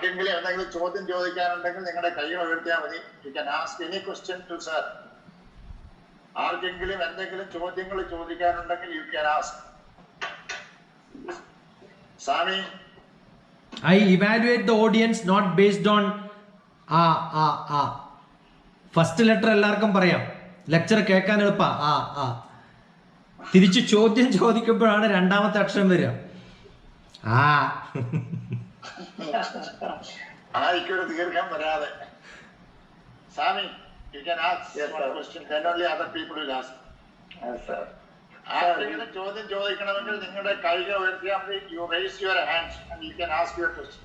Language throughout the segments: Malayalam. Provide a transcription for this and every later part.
ആർക്കെങ്കിലും എന്തെങ്കിലും ചോദ്യം ചോദിക്കാനുണ്ടെങ്കിൽ നിങ്ങളുടെ കൈകൾ ഉയർത്തിയാൽ മതി. You can ask any question to sir. ആർക്കെങ്കിലും എന്തെങ്കിലും ചോദ്യങ്ങൾ ചോദിക്കാനുണ്ടെങ്കിൽ you can ask. Sami, I evaluate the audience not based on first letter എല്ലാവർക്കും പറയാം, ലെക്ചർ കേൾക്കാൻ എളുപ്പ തിരിച്ചു ചോദ്യം ചോദിക്കുമ്പോഴാണ് രണ്ടാമത്തെ അക്ഷരം വരിക. ദീർഘം വരാതെ. Sami, you can ask one question, then only other people will ask. Yes, sir. ആർക്കെങ്കിലും ചോദ്യം ചോദിക്കണമെങ്കിൽ നിങ്ങളുടെ കൈകൾ ഉയർത്തിയാൽ മതി. You raise your hands and you can ask your question.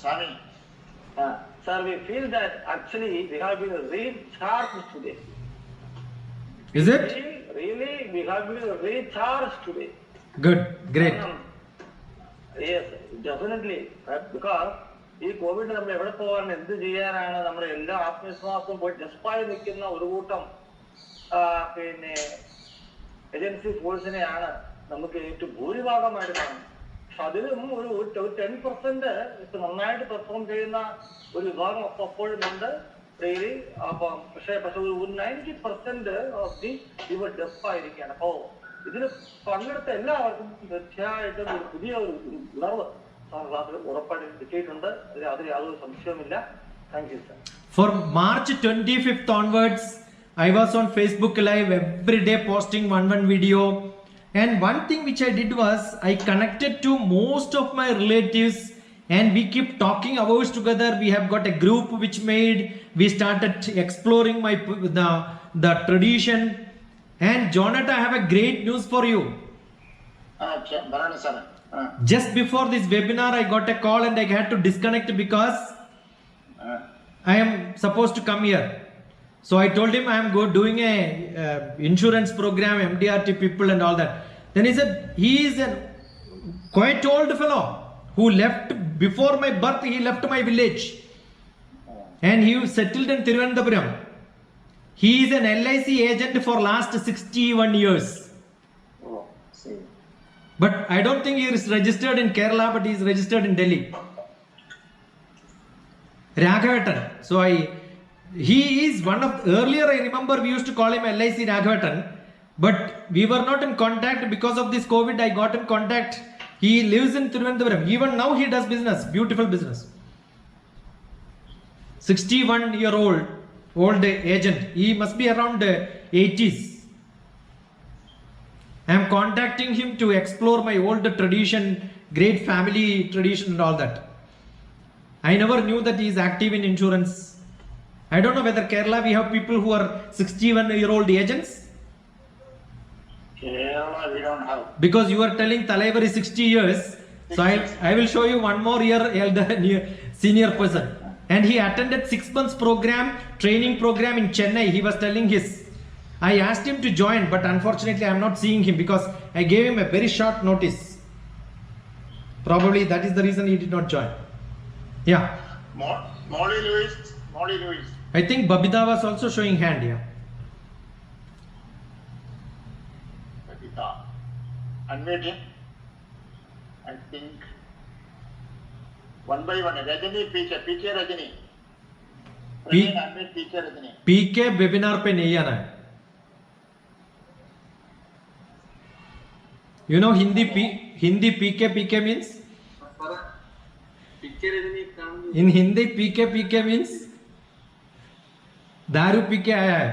Sami. Sir, we feel that actually we have been recharged today. Is it? Really, we have been recharged today. Good, great. Yes, definitely. Because ഈ കോവിഡ് നമ്മൾ എവിടെ പോകാൻ എന്ത് ചെയ്യാനാണ്, നമ്മുടെ എല്ലാ ആത്മവിശ്വാസവും പോയി ജസ്പായി നിൽക്കുന്ന ഒരു കൂട്ടം പിന്നെ ഏജൻസി ഫോഴ്സിനെയാണ് നമുക്ക് ഏറ്റവും ഭൂരിഭാഗമായിട്ട് കാണുന്നത്. പക്ഷെ അതിലും ഒരു 10% നന്നായിട്ട് പെർഫോം ചെയ്യുന്ന ഒരു വിഭാഗം അപ്പോഴും ഉണ്ട് ഡെയിലി. അപ്പം പക്ഷെ ഒരു 90% ഓഫ് ദി ഇവർ ഡെസ്പായിരിക്കുകയാണ്. അപ്പോ ഇതിൽ പങ്കെടുത്ത എല്ലാവർക്കും തീർച്ചയായിട്ടും ഒരു പുതിയ ഒരു ഉണർവ് ക്ലാസ്സിൽ ഉറപ്പായിട്ട് കിട്ടിയിട്ടുണ്ട്. അതിൽ യാതൊരു സംശയവുമില്ല. Thank you sir. For March 25th onwards, I was on Facebook Live every day posting one video. And one thing which I did was I connected to most of my relatives and we keep talking hours together. We have got a group which we started exploring the tradition. And Jonathan, I have a great news for you. Just before this webinar, I got a call and I had to disconnect because I am supposed to come here. So I told him I am doing a insurance program, MDRT people and all that. Then he said he is a quite old fellow who left before my birth. He left my village and he settled in Thiruvananthapuram. He is an LIC agent for last 61 years. But I don't think he is registered in Kerala, but he is registered in Delhi. Raghavatan. So he is one of, earlier I remember we used to call him LIC Raghavatan, but we were not in contact. Because of this COVID, I got in contact. He lives in Thiruvananthapuram. Even now he does business, beautiful business. 61-year-old agent. He must be around 80s. I am contacting him to explore my old tradition, great family tradition and all that. I never knew that he is active in insurance. I don't know whether Kerala we have people who are 61-year-old agents. Kerala we don't have. Because you are telling Talaivar is 60 years. So I will show you one more year elder senior person. And he attended 6 months training program in Chennai. He was telling his. I asked him to join, but unfortunately I am not seeing him because I gave him a very short notice. Probably that is the reason he did not join. Yeah. Molly Lewis. I think Babita was also showing hand here. Babita. Unmute him. I think one by one. Rajani, PK Rajani. Unmute PK Rajani. PK webinar पे नहीं आना है. You know Hindi PK means? In Hindi PK means दारू पी के आया है.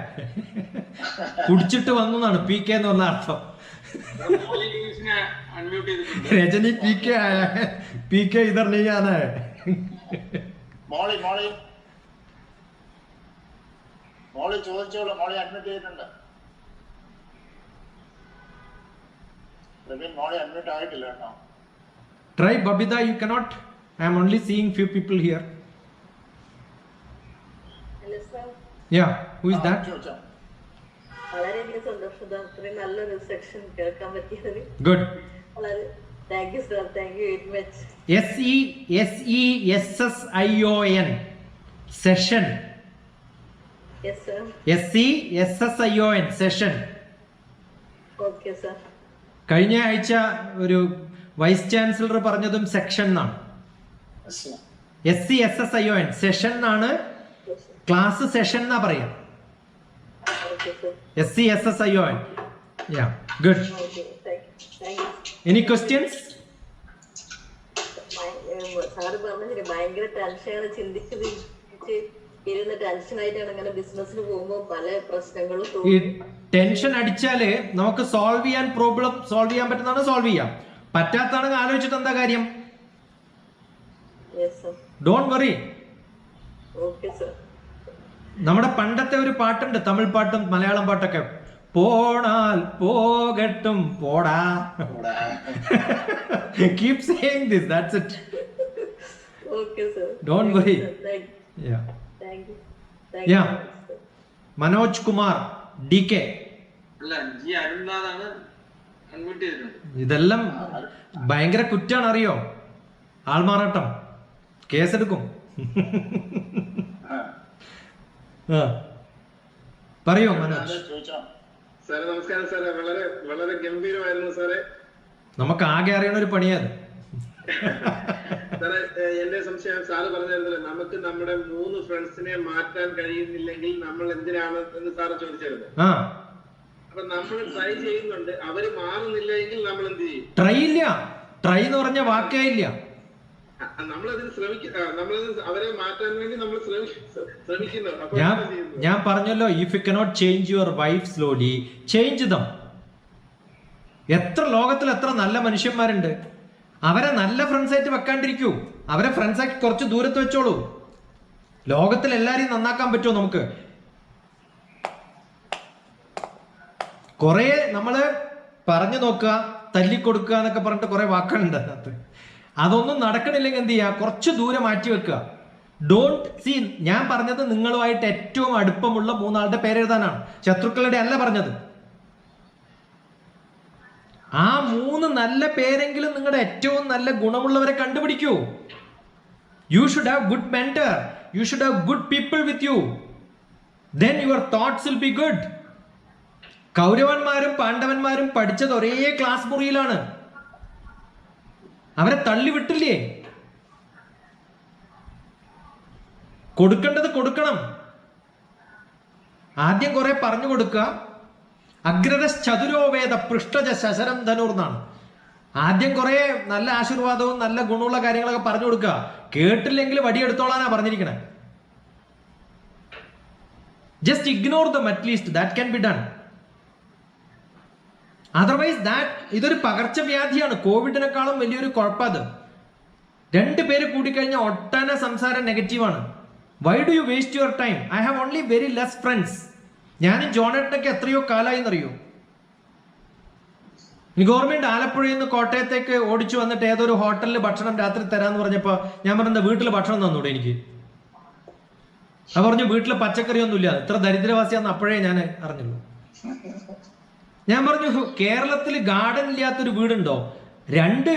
കുടിച്ചിട്ട് വന്നു എന്നാണ് PK എന്ന് പറഞ്ഞ അർത്ഥം. रजनी PK आया है. PK इधर नहीं आना है. മോളി ചോദിച്ചോളൂ. മോളി അഡ്മിറ്റ് ചെയ്തിട്ടുണ്ട്. മോളി അഡ്മിറ്റ് ആയിട്ടില്ല കേട്ടോ. Try Babita, you cannot. I am only seeing few people here. Hello sir. Yeah, who is that? വളരെയധികം സന്തോഷം. അത്രയും നല്ലൊരു സെക്ഷൻ കേൾക്കാൻ പറ്റിയത്. Good. വളരെ thank you sir. Thank you very much. SESSION session. Yes sir. SESSION session. Okay sir. കഴിഞ്ഞ ആഴ്ച ഒരു വൈസ് ചാൻസലർ പറഞ്ഞതും സെക്ഷൻ എന്നാണ്. SCSSION സെഷൻ എന്നാണ്, ക്ലാസ് സെഷൻ എന്നാ പറയാ. Okay, sir. SCSSION. Yeah, good. Okay, thank you. Any questions? Sir പറഞ്ഞില്ലേ ഭയങ്കര ടെൻഷനാണ്, ചിന്തിച്ച് ഇരുന്ന് ടെൻഷനായിട്ടാണ് അങ്ങനെ ബിസിനസ്സിന് പോകുമ്പോൾ പല പ്രശ്നങ്ങളും ഈ തോന്നും. ടെൻഷൻ അടിച്ചാല് നമുക്ക് സോൾവ് ചെയ്യാൻ പറ്റുന്നതാണ് സോൾവ് ചെയ്യാം, പറ്റാത്താണെങ്കിൽ ആലോചിച്ചിട്ട് എന്താ കാര്യം? Yes, sir. Don't worry. Okay, sir. നമ്മുടെ പണ്ടത്തെ ഒരു പാട്ടുണ്ട്, തമിഴ് പാട്ടും മലയാളം പാട്ടൊക്കെ, പോണാൽ പോകട്ടും പോടാ. Keep saying this, that's it. Okay, sir. Don't worry. Thank Yeah. you. Yeah. Sir. Manoj Kumar DK. അല്ല, ജി അരുൺനാഥാണ് അൺമ്യൂട്ട് ചെയ്തിട്ടുണ്ട്. ഇതെല്ലാം ഭയങ്കര കുറ്റാണ്, അറിയോ? ആൾമാറാട്ടം, കേസെടുക്കും. പറയോ മനോജ്. സാറേ നമസ്കാരം സാറേ, വളരെ വളരെ ഗംഭീരമായിരുന്നു സാറേ. നമുക്ക് ആകെ അറിയണ ഒരു പണിയത് സാറേ. എന്റെ സംശയം സാറ് പറഞ്ഞിരുന്നല്ലോ, നമുക്ക് നമ്മുടെ 3 ഫ്രണ്ട്സിനെ മാറ്റാൻ കഴിയുന്നില്ലെങ്കിൽ നമ്മൾ എന്തിനാണ് എന്ന് സാറ് ചോദിച്ചിരുന്നു. അപ്പൊ നമ്മൾ ട്രൈ ചെയ്യുന്നുണ്ട്, അവര് മാറുന്നില്ലെങ്കിൽ നമ്മൾ എന്ത് ചെയ്യും? ട്രൈ ഇല്ല, ട്രൈ എന്ന് പറഞ്ഞ വാക്കേ ഇല്ല. നമ്മളതിന് അവരെ മാറ്റാൻ വേണ്ടി നമ്മൾ ശ്രമിക്കുന്നു. ഞാൻ പറഞ്ഞല്ലോ, if you cannot change your wife slowly, change dum. ലോകത്തിൽ എത്ര നല്ല മനുഷ്യന്മാരുണ്ട്, അവരെ നല്ല ഫ്രണ്ട്സ് ആയിട്ട് വെക്കാണ്ടിരിക്കൂ, അവരെ ഫ്രണ്ട്സ് ആക്കി കുറച്ച് ദൂരത്ത് വെച്ചോളൂ. ലോകത്തിൽ എല്ലാരെയും നന്നാക്കാൻ പറ്റുമോ നമുക്ക്? കുറെ നമ്മള് പറഞ്ഞു നോക്കുക, തല്ലിക്കൊടുക്കുക എന്നൊക്കെ പറഞ്ഞിട്ട് കുറെ വാക്കുകളുണ്ട് അതിനകത്ത്. അതൊന്നും നടക്കണില്ലെങ്കിൽ എന്ത് ചെയ്യുക? കുറച്ച് ദൂരം മാറ്റി വെക്കുക. Don't see. ഞാൻ പറഞ്ഞത് നിങ്ങളുമായിട്ട് ഏറ്റവും അടുപ്പമുള്ള 3 ആളുടെ പേരെഴുതാനാണ്, ശത്രുക്കളുടെ അല്ല പറഞ്ഞത്. ആ 3 നല്ല പേരെങ്കിലും നിങ്ങളുടെ ഏറ്റവും നല്ല ഗുണമുള്ളവരെ കണ്ടുപിടിക്കൂ. You should have good mentor, you should have good people with you, then your thoughts will be good. കൗരവന്മാരും പാണ്ഡവന്മാരും പഠിച്ചത് ഒരേ ക്ലാസ് മുറിയിലാണ്, അവരെ തള്ളിവിട്ടില്ലേ? കൊടുക്കേണ്ടത് കൊടുക്കണം. ആദ്യം കുറെ പറഞ്ഞു കൊടുക്കുക. അഗ്രത ചതുരോവേദ പൃഷ്ഠജ ശശരം ധനുർ എന്നാണ്. ആദ്യം കുറെ നല്ല ആശീർവാദവും നല്ല ഗുണമുള്ള കാര്യങ്ങളൊക്കെ പറഞ്ഞു കൊടുക്കുക. കേട്ടില്ലെങ്കിൽ വടിയെടുത്തോളാനാ പറഞ്ഞിരിക്കണേ. Just ignore them, at least that can be done. Otherwise ഇതൊരു പകർച്ചവ്യാധിയാണ്. കോവിഡിനെക്കാളും വലിയൊരു കുഴപ്പം അത്. 2 പേര് കൂടിക്കഴിഞ്ഞാൽ ഒട്ടന സംസാരം നെഗറ്റീവാണ്. Why do you waste your time? I have only very less friends. ഞാനും ജോണേട്ടനൊക്കെ എത്രയോ കാലമായി എന്നറിയോ? ഗവൺമെന്റ് ആലപ്പുഴയിൽ നിന്ന് കോട്ടയത്തേക്ക് ഓടിച്ചു വന്നിട്ട് ഏതൊരു ഹോട്ടലിൽ ഭക്ഷണം രാത്രി തരാന്ന് പറഞ്ഞപ്പോ ഞാൻ പറഞ്ഞ വീട്ടിൽ ഭക്ഷണം തന്നൂടെ എനിക്ക്? അത് പറഞ്ഞു വീട്ടിൽ പച്ചക്കറി ഒന്നും ഇല്ല, ഇത്ര ദരിദ്രവാസിയാന്ന് അപ്പോഴേ ഞാൻ അറിഞ്ഞുള്ളൂ. ഞാൻ പറഞ്ഞു കേരളത്തിൽ ഗാർഡൻ ഇല്ലാത്തൊരു വീടുണ്ടോ? 2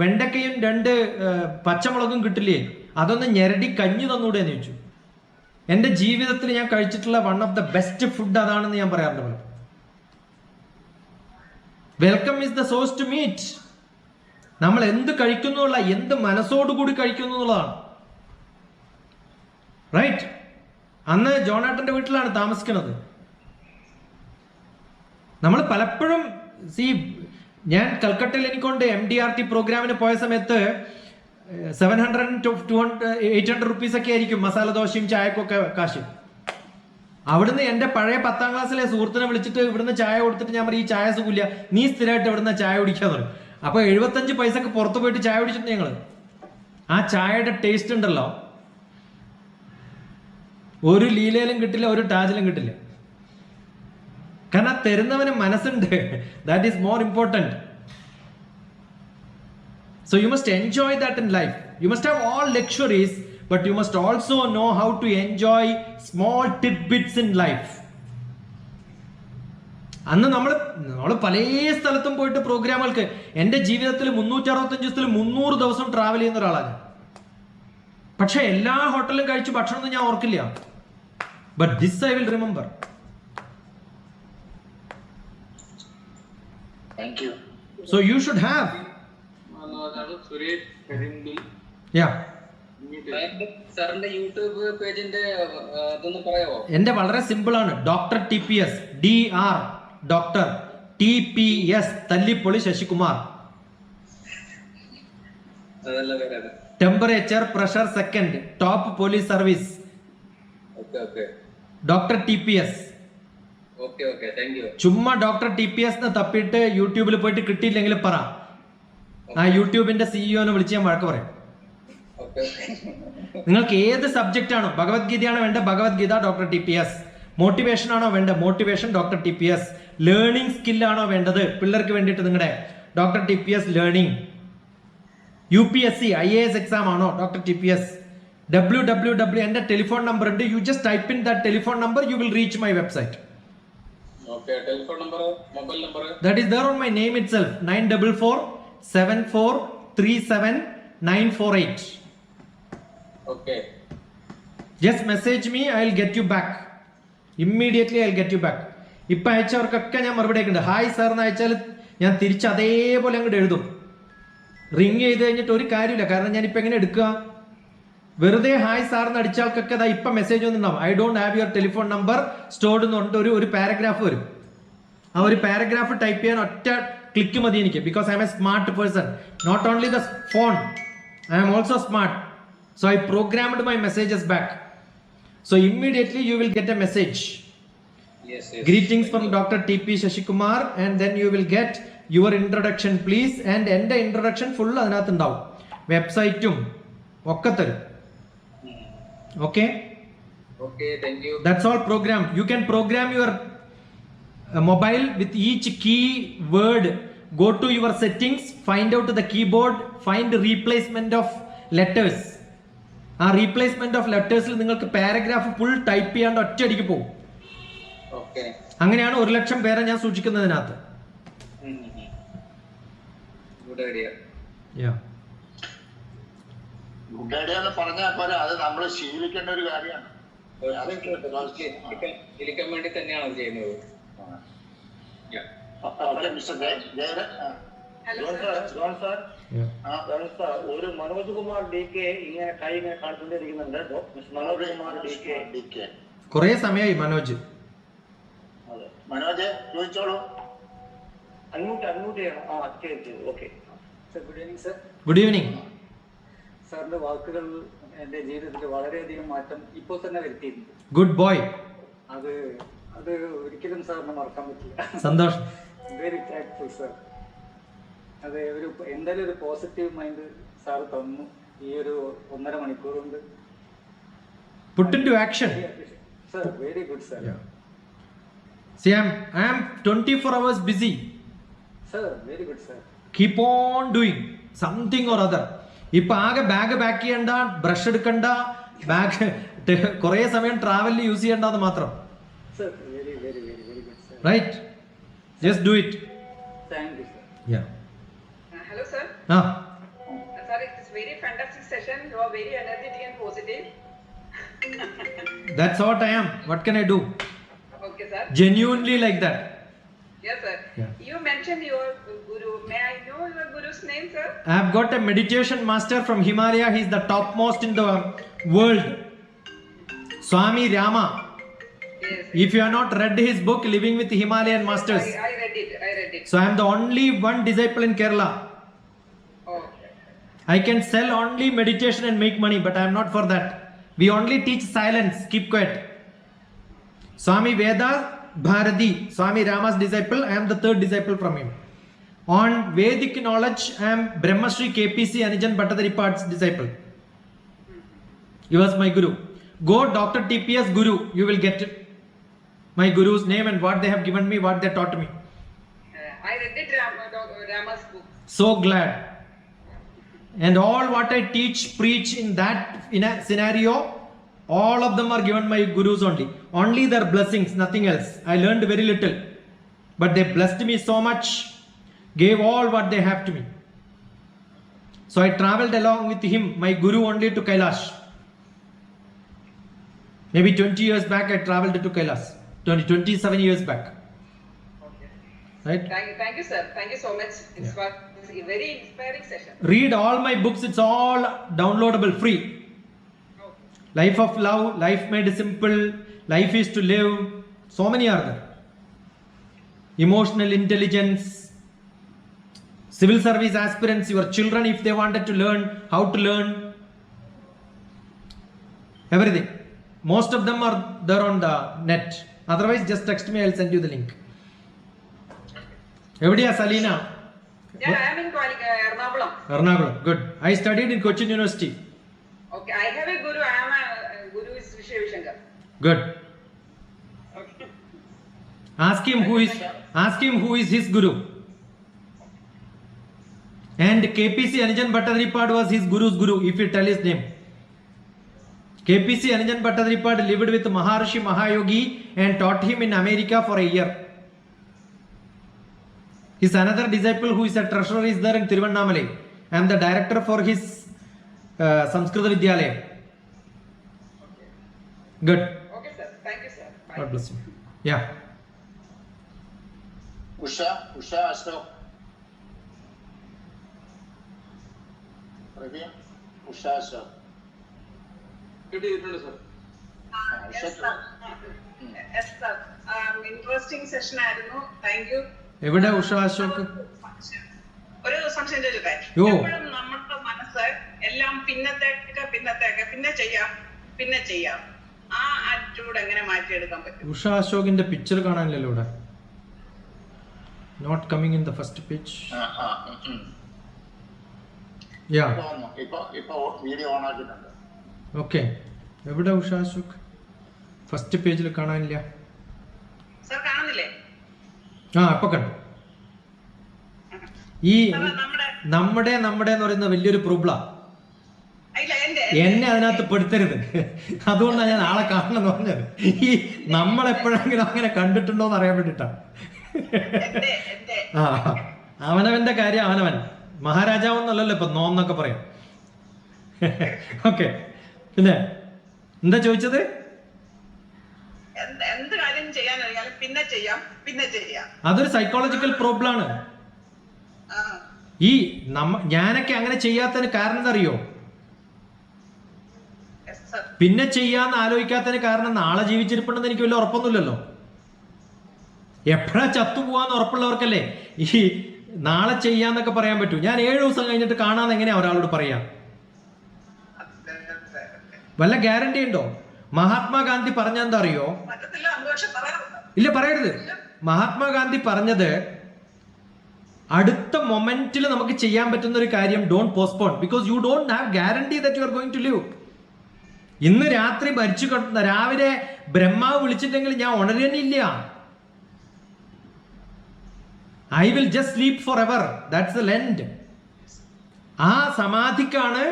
വെണ്ടക്കയും 2 പച്ചമുളകും കിട്ടില്ലേ? അതൊന്ന് ഞെരടി കഞ്ഞി തന്നൂടെ എന്ന് ചോദിച്ചു. എൻ്റെ ജീവിതത്തിൽ ഞാൻ കഴിച്ചിട്ടുള്ള one of the best food അതാണെന്ന് ഞാൻ പറയാറുണ്ട്. Welcome is the source to meet. നമ്മൾ എന്ത് കഴിക്കുന്നു എന്നുള്ള, എന്ത് മനസ്സോടുകൂടി കഴിക്കുന്നു എന്നുള്ളതാണ്. റൈറ്റ്? അന്ന് ജോണേട്ടന്റെ വീട്ടിലാണ് താമസിക്കുന്നത്. നമ്മൾ പലപ്പോഴും ഞാൻ കൽക്കട്ടയിൽ എനിക്കൊണ്ട് MDRT പ്രോഗ്രാമിന് പോയ സമയത്ത് 700 to 800 റുപ്പീസ് ഒക്കെ ആയിരിക്കും മസാല ദോശയും ചായക്കൊക്കെ കാശ്. അവിടുന്ന് എൻ്റെ പഴയ 10ാം ക്ലാസ്സിലെ സുഹൃത്തിനെ വിളിച്ചിട്ട് ഇവിടുന്ന് ചായ കൊടുത്തിട്ട് ഞാൻ പറയും ഈ ചായ സുഖമില്ല, നീ സ്ഥിരമായിട്ട് ഇവിടുന്ന് ചായ കുടിക്കാന്ന് പറയും. അപ്പൊ 75 പൈസക്ക് പുറത്ത് പോയിട്ട് ചായ കുടിച്ചിട്ട് ഞങ്ങള് ആ ചായയുടെ ടേസ്റ്റ് ഉണ്ടല്ലോ, ഒരു ലീലയിലും കിട്ടില്ല, ഒരു ടാജിലും കിട്ടില്ല. കാരണം തരുന്നവന് മനസ്സുണ്ട്. That is more important. So you must enjoy that in life. You must have all luxuries, but you must also know how to enjoy small tidbits in life. അന്ന് നമ്മൾ പല സ്ഥലത്തും പോയിട്ട് പ്രോഗ്രാമുകൾക്ക്, എൻ്റെ ജീവിതത്തിൽ 365 ദിവസത്തിൽ 300 ദിവസം ട്രാവൽ ചെയ്യുന്ന ഒരാളാണ്. പക്ഷെ എല്ലാ ഹോട്ടലിലും കഴിച്ച് ഭക്ഷണം ഞാൻ ഓർക്കില്ല. But this I will remember. Thank you. So you should have. Suresh Karimpil. Yeah. സാറിന്റെ യൂട്യൂബ് പേജിന്റെ അതൊന്ന് പറയാമോ? എന്റെ വളരെ സിമ്പിൾ ആണ്. Doctor TPS DR doctor TPS തല്ലിപ്പൊളി ശശികുമാർ. അതല്ല വേറെ. Temperature pressure second top police service. Okay doctor TPS. Okay thank you. ചുമ്മാ ഡോക്ടർ TPS തപ്പിയിട്ട് യൂട്യൂബിൽ പോയിട്ട് കിട്ടിയില്ലെങ്കിൽ പറ, ആ യൂട്യൂബിന്റെ CEO വിളിച്ച് ഞാൻ വഴക്ക് പറയും. നിങ്ങൾക്ക് ഏത് സബ്ജക്റ്റ് ആണോ, ഭഗവത്ഗീതയാണോ വേണ്ട ഭഗവത്ഗീത ഡോക്ടർ TPS, മോട്ടിവേഷൻ ആണോ വേണ്ട മോട്ടിവേഷൻ ഡോക്ടർ TPS, ലേണിംഗ് സ്കില്ലാണോ വേണ്ടത് പിള്ളേർക്ക് വേണ്ടിയിട്ട് നിങ്ങളുടെ doctor TPS learning, UPSC IAS exam ആണോ ഡോക്ടർ TPS, www എന്റെ ടെലിഫോൺ നമ്പർ ഉണ്ട്, you just type in that telephone number, you will reach my website. Telephone number, mobile number, that is there on my name itself, 944 74 37 948. Okay. Just message me, I will get you back. Immediately I will get you back. ഇപ്പം അയച്ചവർക്കൊക്കെ ഞാൻ മറുപടി അയക്കുന്നുണ്ട്. ഹായ് സാർ എന്ന് അയച്ചാൽ ഞാൻ തിരിച്ച് അതേപോലെ അങ്ങോട്ട് എഴുതും. റിങ് ചെയ്ത് കഴിഞ്ഞിട്ട് ഒരു കാര്യമില്ല, കാരണം ഞാനിപ്പോൾ എങ്ങനെ എടുക്കുക, വെറുതെ ഹായ് സാർ എന്ന് അടിച്ചാൽക്കൊക്കെ അതാ ഇപ്പം മെസ്സേജ് വന്നിട്ടുണ്ടാവും. I don't have your telephone number stored എന്ന് പറഞ്ഞിട്ട് ഒരു പാരഗ്രാഫ് വരും. ആ ഒരു പാരഗ്രാഫ് ടൈപ്പ് ചെയ്യാൻ ഒറ്റ ക്ലിക്ക് മതി എനിക്ക്, because I am a smart person. Not only the phone, I am also smart. So I programmed my messages back. So immediately you will get a message. Yes. Greetings from Dr. TP Shashikumar, and then you will get your introduction please, and ende introduction full adinathu undavum, website um okka tharum. Okay, thank you. that's all programmed. You can program your mobile with each key word. Go to your settings, find out the keyboard, find replacement of letters. ആ റീപ്ലേസ്മെന്റ് ഓഫ് ലെറ്റേഴ്സിൽ നിങ്ങൾക്ക് പാരഗ്രാഫ് ഫുൾ ടൈപ്പ് ചെയ്യാണ്ട് ഒറ്റയടിക്ക് പോകും. അങ്ങനെയാണ് 1,00,000 പേരെ ഞാൻ സൂക്ഷിക്കുന്നതിനകത്ത്. ഗുഡ് ഐഡിയ എന്ന് പറഞ്ഞാൽ പോലെ അത് നമ്മൾ ശീലിക്കേണ്ട ഒരു കാര്യമാണ്. ഇരിക്കാൻ വേണ്ടി തന്നെയാണ് ചെയ്യുന്നത്. ഒരു മനോജ് കുമാർ DK ഇങ്ങനെ കൈ ഇങ്ങനെ കാണിച്ചുകൊണ്ടിരിക്കുന്നുണ്ട്. മനോജ് കുമാർ DK കൊറേ സമയമായി. മനോജ് ചോദിച്ചോളൂ. അൺമ്യൂട്ട് ചെയ്യണം. Okay sir, good evening sir. Good evening. സാറിന്റെ വാക്കുകൾ എന്റെ ജീവിതത്തിൽ വളരെയധികം മാറ്റം ഇപ്പോൾ തന്നെ വരുത്തിയിട്ടുണ്ട്. Good boy. അത് ഒരിക്കലും സാറിന് മറക്കാൻ പറ്റില്ല. സന്തോഷം. Very thankful sir. അത് എന്തായാലും ഒരു പോസിറ്റീവ് മൈൻഡ് സാർ തന്നു ഈ ഒരു 1.5 മണിക്കൂർ കൊണ്ട്. Put into action. Sir, very good sir. Yeah. See, I am 24 hours busy. Sir, very good sir. Keep on doing something or other. ഇപ്പൊ ആകെ ബാഗ് പാക്ക് ചെയ്യണ്ട, ബ്രഷ് എടുക്കണ്ട, ബാഗ് കുറെ സമയം ട്രാവലിൽ യൂസ് ചെയ്യണ്ടെന്ന് മാത്രം. Sir, very good sir. Right? Just do it. Thank you sir. Yeah. Hello sir. Sir, it's very fantastic session. You are very energetic and positive. That's what I am. What can I do? Okay sir. Genuinely like that. Yes sir. Yeah. You mentioned your guru. May I know your guru's name sir? I have got a meditation master from Himalaya. He's the topmost in the world. Swami Rama. Yes. If you have not read his book Living with Himalayan Masters. I read it. So I am the only one disciple in Kerala. Okay. I can sell only meditation and make money, but I am not for that. We only teach silence, keep quiet. Swami Veda Bharati, Swami Rama's disciple, I am the 3rd disciple from him. On Vedic knowledge, I am Brahmashri KPC Anijan Bhattadaripad's disciple. He was my guru. Go Dr. TPS Guru, you will get my guru's name and what they have given me, what they taught me. I read it Rama's book. So glad. And all what I teach, preach in a scenario, all of them are given by gurus only. Only their blessings, nothing else. I learned very little, but they blessed me so much, gave all what they have to me. So I traveled along with him, my guru, only to Kailash. Maybe 20 years back I traveled to Kailash. 27 years back. Okay. Right? Thank you, sir. Thank you so much. It's a very inspiring session. Read all my books. It's all downloadable, free. Life of Love, Life Made Simple, Life is to Live. So many are there. Emotional intelligence. Civil service aspirants, your children, if they wanted to learn, how to learn. Everything. Most of them are there on the net. Otherwise, just text me, I'll send you the link. Evideya Salina? Yeah, I am in Ernakulam. Ernakulam, good. I studied in Cochin University. Okay, I have a guru. I am a guru is Vishay Shankar. Good. Okay. Ask him who is his guru. And KPC Anijan Bhattacharya was his guru's guru, if you tell his name. KPC Anijan Bhattacharya lived with Maharishi Mahayogi and taught him in America for a year. His another disciple who is a treasurer is there in Tiruvannamalai. I am the director for his Samskrita Vidyalaya. Good. Okay, sir. Thank you, sir. Bye. God bless you. Yeah. Usha Ashok. Praveen, Usha Ashok. കിട്ടിയിട്ടുണ്ട് sir. Yes, sir. Yes, sir. Interesting session ആയിരുന്നു. Thank you. എവിടെ ഉഷ അശോക്? ഒരു സംശയം ചോദിച്ചോട്ടെ? യോ. എപ്പോഴും നമ്മുടെ മനസ്സ് എല്ലാം പിന്നെ ചെയ്യാം. ആ ആറ്റിറ്റ്യൂഡ് എങ്ങനെ മാറ്റിയെടുക്കാൻ പറ്റും? ഉഷ അശോകിന്റെ പിക്ചർ കാണാനില്ലല്ലോ ഇവിടെ. Not coming in the first page. Yeah. ഇപ്പൊ വീഡിയോ ഓൺ ആക്കിയിട്ടുണ്ട്. ഓക്കെ. എവിടെ ഉഷ അശോക്? ഫസ്റ്റ് പേജിൽ കാണാനില്ല. സർ കാണുന്നില്ലേ? ഇപ്പൊ കണ്ടു. ഈ നമ്മുടെ എന്ന് പറയുന്ന വലിയൊരു പ്രോബ്ലം. എന്നെ അതിനകത്ത് പെടുത്തരുത്. അതുകൊണ്ടാണ് ഞാൻ ആളെ കാണണം എന്ന് പറഞ്ഞത്. ഈ നമ്മളെപ്പോഴെങ്കിലും അങ്ങനെ കണ്ടിട്ടുണ്ടോ എന്ന് അറിയാൻ വേണ്ടിട്ടാ. അവനവന്റെ കാര്യം അവനവൻ. മഹാരാജാവെന്നല്ലല്ലോ ഇപ്പൊ നോന്നൊക്കെ പറയാം. ഓക്കെ. പിന്നെ എന്താ ചോദിച്ചത്? എന്ത് കാര്യം ചെയ്യാൻ അറിയാലും പിന്നെ ചെയ്യാം. അതൊരു സൈക്കോളജിക്കൽ പ്രോബ്ലം ആണ്. ഈ ഞാനൊക്കെ അങ്ങനെ ചെയ്യാത്തതിന് കാരണം എന്താ അറിയോ? പിന്നെ ചെയ്യാന്ന് ആലോചിക്കാത്തതിന് കാരണം നാളെ ജീവിച്ചിരിപ്പുണ്ടെന്ന് എനിക്ക് വലിയ ഉറപ്പൊന്നുമില്ലല്ലോ. എപ്പോഴാ ചത്തുപോവാന്ന് ഉറപ്പുള്ളവർക്കല്ലേ ഈ നാളെ ചെയ്യാന്നൊക്കെ പറയാൻ പറ്റൂ. ഞാൻ 7 ദിവസം കഴിഞ്ഞിട്ട് കാണാന്ന് എങ്ങനെയാ ഒരാളോട് പറയാ? വല്ല ഗ്യാരണ്ടി ഉണ്ടോ? മഹാത്മാഗാന്ധി പറഞ്ഞ എന്താ അറിയോ? ഇല്ല, പറയരുത്. മഹാത്മാഗാന്ധി പറഞ്ഞത് അടുത്ത മൊമെന്റിൽ നമുക്ക് ചെയ്യാൻ പറ്റുന്ന ഒരു കാര്യം don't postpone, because you don't have guarantee that you are going to live. ഇന്ന് രാത്രി മരിച്ചു കിടന്ന രാവിലെ ബ്രഹ്മാവ് വിളിച്ചിട്ടെങ്കിൽ ഞാൻ ഉണരുന്നില്ല. I will just sleep forever. That's the end. ആ സമാധിക്കാണ്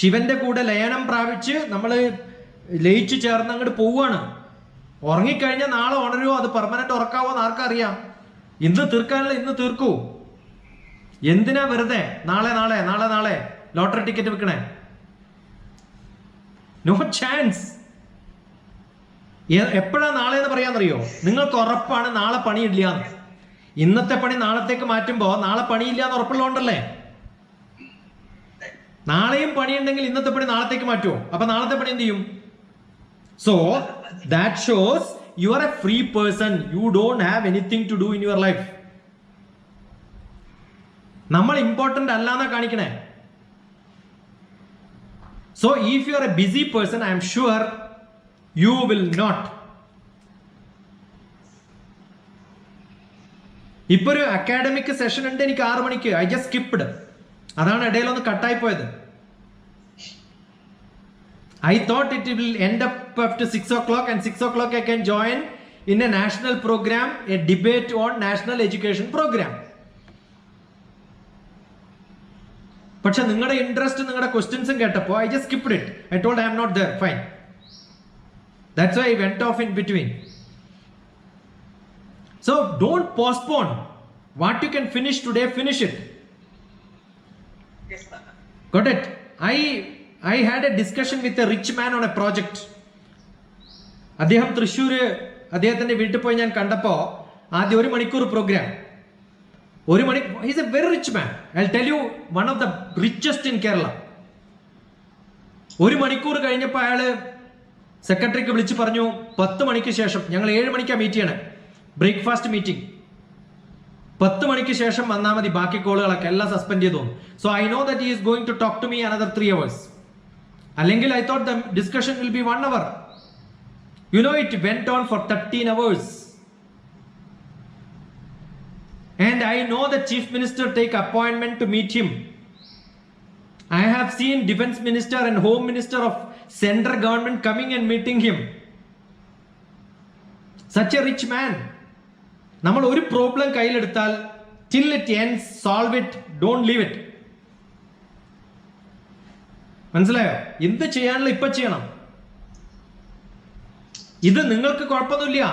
ശിവന്റെ കൂടെ ലയനം പ്രാപിച്ച് നമ്മൾ ലയിച്ചു ചേർന്ന് അങ്ങോട്ട് പോവുകയാണ്. ഉറങ്ങിക്കഴിഞ്ഞാൽ നാളെ ഉണരുമോ, അത് പെർമനന്റ് ഉറക്കാവോ എന്ന് ആർക്കറിയാം? ഇന്ന് തീർക്കാനുള്ള ഇന്ന് തീർക്കൂ. എന്തിനാ വെറുതെ നാളെ ലോട്ടറി ടിക്കറ്റ് വെക്കണേ? No chance. എപ്പോഴാ നാളെ എന്ന് പറയാന്നറിയോ? നിങ്ങൾക്ക് ഉറപ്പാണ് നാളെ പണിയില്ല. ഇന്നത്തെ പണി നാളത്തേക്ക് മാറ്റുമ്പോ നാളെ പണിയില്ല എന്ന് ഉറപ്പുള്ളതുകൊണ്ടല്ലേ. നാളെയും പണിയുണ്ടെങ്കിൽ ഇന്നത്തെ പണി നാളത്തേക്ക് മാറ്റുമോ? അപ്പൊ നാളത്തെ പണി എന്ത് ചെയ്യും? So that shows you are a free person. You don't have anything to do in your life. നമ്മൾ ഇമ്പോർട്ടന്റ് അല്ലാന്നാ കാണിക്കണേ. So if you are a busy person, I am sure you will not. ഇപ്പൊ ഒരു അക്കാഡമിക് സെഷൻ ഉണ്ട് എനിക്ക് 6 മണിക്ക്. I just skipped. അതാണ് ഇടയിലൊന്ന് കട്ടായി പോയത്. I thought it will end up after 6 o'clock, and 6 o'clock I can join in a national program, a debate on national education program. പക്ഷെ നിങ്ങളുടെ ഇൻട്രസ്റ്റ്, നിങ്ങളുടെ ക്വസ്റ്റ്യൻസും കേട്ടപ്പോ I just skipped it. I told I am not there. Fine. That's why I went off in between. So don't postpone. What you can finish today, finish it. Yes, sir. Got it? I had a discussion with a rich man on a project. അദ്ദേഹം തൃശ്ശൂര് അദ്ദേഹത്തിന്റെ വീട്ടിൽ പോയി ഞാൻ കണ്ടപ്പോ ആദ്യം 1 മണിക്കൂർ പ്രോഗ്രാം. ഒരു മണി, is a very rich man. I tell you, one of the richest in Kerala. 1 മണിക്കൂർ കഴിഞ്ഞപ്പോൾ അയാള് സെക്രട്ടറിക്ക് വിളിച്ച് പറഞ്ഞു 10 മണിക്ക് ശേഷം, ഞങ്ങൾ 7 മണിക്കാണ് മീറ്റ് ചെയ്യണേ, ബ്രേക്ക്ഫാസ്റ്റ് മീറ്റിംഗ്, 10 മണിക്ക് ശേഷം വന്നാൽ മതി, ബാക്കി കോളുകളൊക്കെ എല്ലാം സസ്പെൻഡ് ചെയ്തു. So I know that he is going to talk to me another 3 hours. അല്ലെങ്കിൽ I thought the discussion will be 1 hour. You know, it went on for 13 hours. And I know the chief minister take appointment to meet him. I have seen defense minister and home minister of central government coming and meeting him. Such a rich man. നമ്മൾ ഒരു problem കയ്യിലെടുത്താൽ till it ends, solve it, don't leave it. മനസ്സിലായോ? എന്ത് ചെയ്യാനുള്ള ഇപ്പൊ ചെയ്യണം. ഇത് നിങ്ങൾക്ക് കുഴപ്പമൊന്നുമില്ല,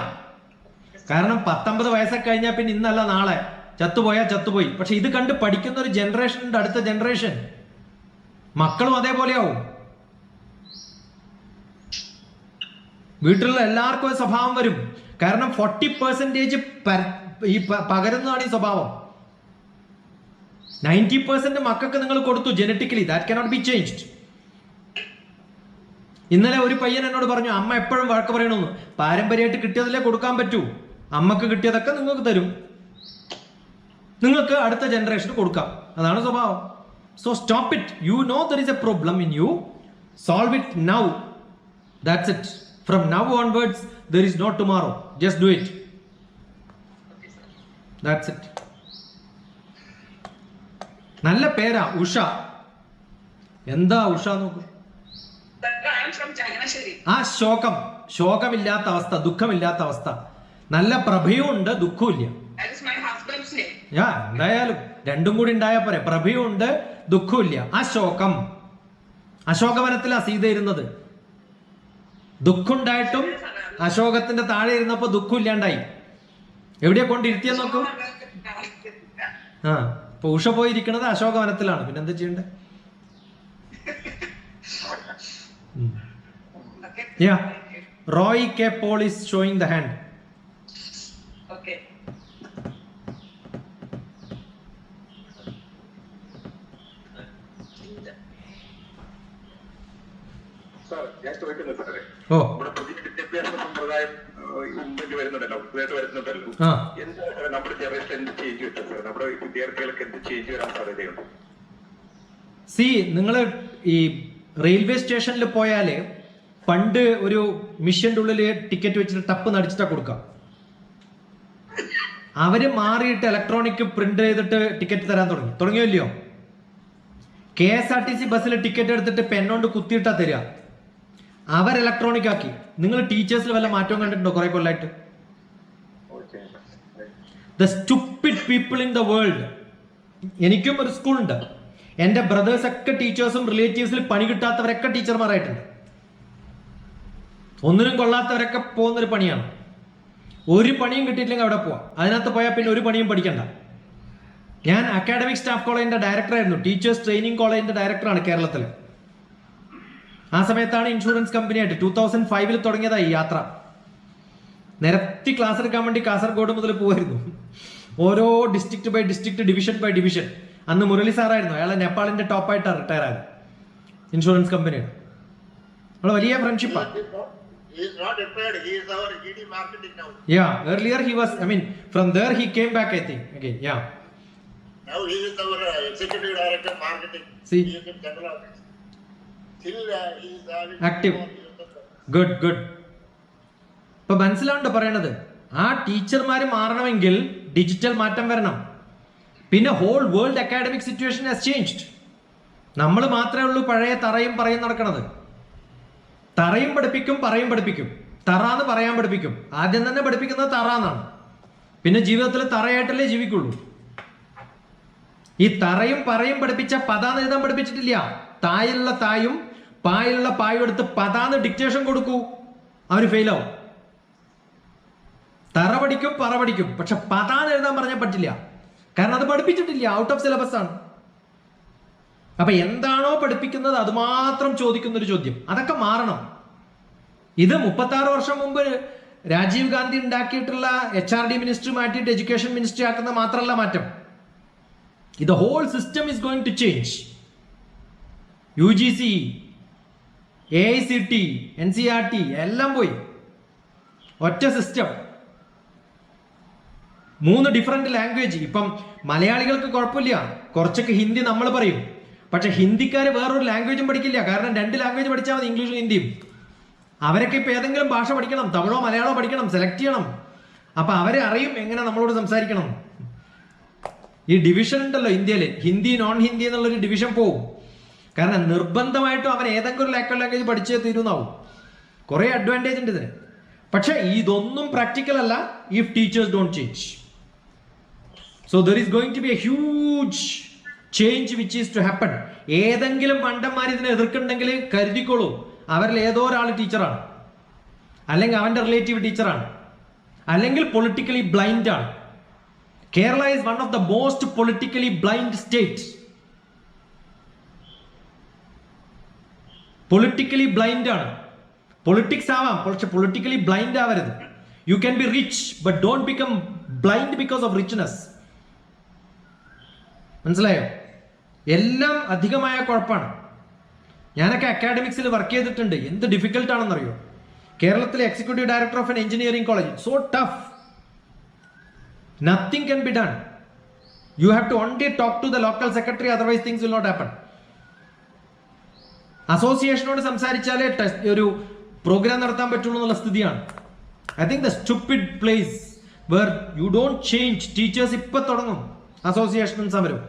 കാരണം 19 വയസ്സൊക്കെ കഴിഞ്ഞാൽ പിന്നെ ഇന്നല്ല നാളെ, ചത്തുപോയാൽ ചത്തുപോയി. പക്ഷെ ഇത് കണ്ട് പഠിക്കുന്ന ഒരു ജനറേഷൻ ഉണ്ട്, അടുത്ത ജനറേഷൻ. മക്കളും അതേപോലെയാവും. വീട്ടിലുള്ള എല്ലാവർക്കും ഒരു സ്വഭാവം വരും, കാരണം 40% ഈ പകരുന്നതാണ് ഈ സ്വഭാവം. 90% മക്കൾക്ക് നിങ്ങൾ കൊടുത്തു genetically, that cannot be changed. ഇന്നലെ ഒരു പയ്യൻ എന്നോട് പറഞ്ഞു, അമ്മ എപ്പോഴും വഴക്ക് പറയണമെന്ന്. പാരമ്പര്യമായിട്ട് കിട്ടിയതിലേ കൊടുക്കാൻ പറ്റൂ, അമ്മക്ക് കിട്ടിയതൊക്കെ നിങ്ങൾക്ക് തരും, നിങ്ങൾക്ക് അടുത്ത ജനറേഷന് കൊടുക്കാം, അതാണ് സ്വഭാവം. So stop it. You know there is a problem in you, solve it now, that's it. From now onwards there is no tomorrow, just do it, that's it. നല്ല പേരാ ഉഷ. എന്താ ഉഷ നോക്കൂ. ആ ശോകമില്ലാത്ത അവസ്ഥ, ദുഃഖമില്ലാത്ത അവസ്ഥ. നല്ല പ്രഭയും ഉണ്ട്, ദുഃഖവും ഇല്ല. എന്തായാലും രണ്ടും കൂടി ഉണ്ടായാൽ പോരെ. പ്രഭയും ഉണ്ട്, ദുഃഖവും ഇല്ല. അശോകം. അശോകവനത്തിലാ സീത ഇരുന്നത്. ദുഃഖമുണ്ടായിട്ടും അശോകത്തിന്റെ താഴെ ഇരുന്നപ്പോ ദുഃഖം ഇല്ലാണ്ടായി. എവിടെയാ കൊണ്ടിരുത്തിയെന്ന് നോക്കൂ. ആ, ഇപ്പൊ ഉഷ പോയിരിക്കുന്നത് അശോകവനത്തിലാണ്. പിന്നെ എന്താ ചെയ്യണ്ടേ? Yeah, Roy K. Paul is showing the hand. Okay. Sir, ഞാൻ ചോദിക്കുന്നത് സാറേ, Oh. നമ്മുടെ പുതിയ വിദ്യാഭ്യാസ സമ്പ്രദായം മുമ്പിൽ വരുന്നുണ്ടല്ലോ, പുതിയതായിട്ട് വരുന്നുണ്ടല്ലോ. എന്ത് നമ്മുടെ ജനറേഷൻ എന്ത് ചേഞ്ച് കിട്ടും സാർ? നമ്മുടെ വിദ്യാർത്ഥികൾക്ക് എന്ത് ചേഞ്ച് വരാൻ സാധ്യതയുണ്ട്? സി, നിങ്ങൾ ഈ റെയിൽവേ സ്റ്റേഷനിൽ പോയാല് പണ്ട് ഒരു മിഷ്യന്റെ ഉള്ളിൽ ടിക്കറ്റ് വെച്ചിട്ട് ടപ്പ് നടിച്ചിട്ടാ കൊടുക്കാം. അവര് മാറിയിട്ട് ഇലക്ട്രോണിക് പ്രിന്റ് ചെയ്തിട്ട് ടിക്കറ്റ് തരാൻ തുടങ്ങിയോ ഇല്ലയോ? KSRTC ബസ്സിൽ ടിക്കറ്റ് എടുത്തിട്ട് പെന്നോണ്ട് കുത്തിയിട്ടാ തരിക. അവർ ഇലക്ട്രോണിക് ആക്കി. നിങ്ങൾ ടീച്ചേഴ്സിൽ വല്ല മാറ്റവും കണ്ടിട്ടുണ്ടോ കുറെ കൊല്ലായിട്ട്? The stupid people in the world. എനിക്കും ഒരു സ്കൂളുണ്ട്. എന്റെ ബ്രദേഴ്സ് ഒക്കെ ടീച്ചേഴ്സും റിലേറ്റീവ്സിൽ പണി കിട്ടാത്തവരൊക്കെ ടീച്ചർമാരായിട്ടുണ്ട്. ഒന്നിനും കൊള്ളാത്തവരൊക്കെ പോകുന്നൊരു പണിയാണ്. ഒരു പണിയും കിട്ടിയില്ലെങ്കിൽ അവിടെ പോവാം. അതിനകത്ത് പോയാൽ പിന്നെ ഒരു പണിയും പഠിക്കണ്ട. ഞാൻ അക്കാഡമിക് സ്റ്റാഫ് കോളേജിന്റെ ഡയറക്ടറായിരുന്നു. ടീച്ചേഴ്സ് ട്രെയിനിങ് കോളേജിന്റെ ഡയറക്ടറാണ് കേരളത്തിൽ. ആ സമയത്താണ് ഇൻഷുറൻസ് കമ്പനിയായിട്ട് 2005 തുടങ്ങിയതായി ഈ യാത്ര. നിരത്തി ക്ലാസ് എടുക്കാൻ വേണ്ടി കാസർഗോഡ് മുതൽ പോവായിരുന്നു. ഓരോ district by district, division by division. അന്ന് മുരളി സാറായിരുന്നു. അയാളെ നേപ്പാളിന്റെ ടോപ്പായിട്ടാണ് റിട്ടയർ ആയത് ഇൻഷുറൻസ് കമ്പനിയുടെ. നമ്മൾ വലിയ ഫ്രണ്ട്ഷിപ്പാണ്. He is not retired. He is our GD marketing now. Yeah, earlier he was. I mean, from there he came back. I think again. Yeah. Now he is our executive director marketing. See. He is in general office. Still he is Active. Good, good. ഇപ്പൊ മനസ്സിലാവുണ്ടോ പറയണത്? ആ ടീച്ചർമാര് മാറണമെങ്കിൽ ഡിജിറ്റൽ മാറ്റം വരണം. പിന്നെ whole world academic situation has changed. നമ്മൾ മാത്രമേ ഉള്ളൂ പഴയ തറയും പറയും നടക്കണത്. തറയും പഠിപ്പിക്കും, പറയും പഠിപ്പിക്കും. തറാന്ന് പറയാൻ പഠിപ്പിക്കും. ആദ്യം തന്നെ പഠിപ്പിക്കുന്നത് തറാന്നാണ്. പിന്നെ ജീവിതത്തിൽ തറയായിട്ടല്ലേ ജീവിക്കുള്ളൂ. ഈ തറയും പറയും പഠിപ്പിച്ച പതാന്ന് എഴുതാൻ പഠിപ്പിച്ചിട്ടില്ല. തായുള്ള തായും പായുള്ള പായും എടുത്ത് പതാന്ന് ഡിക്റ്റേഷൻ കൊടുക്കൂ, അവര് ഫെയിലാവും. തറ പഠിക്കും, പറ പഠിക്കും, പക്ഷെ പതാന്ന് എഴുതാൻ പറഞ്ഞാൽ പറ്റില്ല. കാരണം അത് പഠിപ്പിച്ചിട്ടില്ല, ഔട്ട് ഓഫ് സിലബസ് ആണ്. അപ്പൊ എന്താണോ പഠിപ്പിക്കുന്നത് അത് മാത്രം ചോദിക്കുന്ന ഒരു ചോദ്യം. അതൊക്കെ മാറണം. ഇത് 36 വർഷം മുമ്പ് രാജീവ് ഗാന്ധി ഉണ്ടാക്കിയിട്ടുള്ള HRD മിനിസ്റ്ററി മാറ്റിയിട്ട് എഡ്യൂക്കേഷൻ മിനിസ്റ്ററി ആക്കുന്ന മാത്രമല്ല മാറ്റം. The whole system is going to change. UGC, AICT, NCERT എല്ലാം പോയി. ഒറ്റ സിസ്റ്റം, 3 ഡിഫറെന്റ് ലാംഗ്വേജ്. ഇപ്പം മലയാളികൾക്ക് കുഴപ്പമില്ല, കുറച്ചൊക്കെ ഹിന്ദി നമ്മൾ പറയും. പക്ഷെ ഹിന്ദിക്കാർ വേറൊരു ലാംഗ്വേജും പഠിക്കില്ല. കാരണം 2 ലാംഗ്വേജ് പഠിച്ചാൽ മതി, ഇംഗ്ലീഷും ഹിന്ദിയും. അവരൊക്കെ ഇപ്പം ഏതെങ്കിലും ഭാഷ പഠിക്കണം, തമിഴോ മലയാളമോ പഠിക്കണം, സെലക്ട് ചെയ്യണം. അപ്പം അവരെ അറിയും എങ്ങനെ നമ്മളോട് സംസാരിക്കണം. ഈ ഡിവിഷൻ ഉണ്ടല്ലോ ഇന്ത്യയിൽ, ഹിന്ദി നോൺ ഹിന്ദി എന്നുള്ളൊരു ഡിവിഷൻ പോവും. കാരണം നിർബന്ധമായിട്ടും അവൻ ഏതെങ്കിലും ഒരു ലാംഗ്വേജ് പഠിച്ചേ തീരുന്നാവും. കുറേ അഡ്വാൻറ്റേജ് ഉണ്ട് ഇതിന്. പക്ഷെ ഇതൊന്നും പ്രാക്ടിക്കൽ അല്ല if teachers don't change. So there is going to be a huge change which is to happen. ഏതെങ്കിലും മണ്ടന്മാർ ഇതിനെ എതിർക്കുന്നുണ്ടെങ്കിൽ കരുതിക്കോളൂ, അവരിൽ ഏതോ ഒരാൾ ടീച്ചറാണ്, അല്ലെങ്കിൽ അവന്റെ റിലേറ്റീവ് ടീച്ചറാണ്, അല്ലെങ്കിൽ പൊളിറ്റിക്കലി ബ്ലൈൻഡ് ആണ്. Kerala is one of the most politically blind state. Politically blind ആണ്. പൊളിറ്റിക്സ് ആവാം, പക്ഷെ പൊളിറ്റിക്കലി ബ്ലൈൻഡ് ആവരുത്. You can be rich but don't become blind because of richness. മനസ്സിലായോ? എല്ലാം അധികമായ കുഴപ്പമാണ്. ഞാനൊക്കെ അക്കാഡമിക്സിൽ വർക്ക് ചെയ്തിട്ടുണ്ട്. എന്ത് ഡിഫിക്കൽട്ട് ആണെന്നറിയോ? കേരളത്തിലെ executive director of N engineering college, so tough. Nothing can be done. You have to only talk to the local secretary, otherwise things will not happen. അസോസിയേഷനോട് സംസാരിച്ചാലേ ഒരു പ്രോഗ്രാം നടത്താൻ പറ്റുള്ളൂ എന്നുള്ള സ്ഥിതിയാണ്. I think the stupid place where you don't change. Teachers ഇപ്പൊ തുടങ്ങും അസോസിയേഷനും സമരം.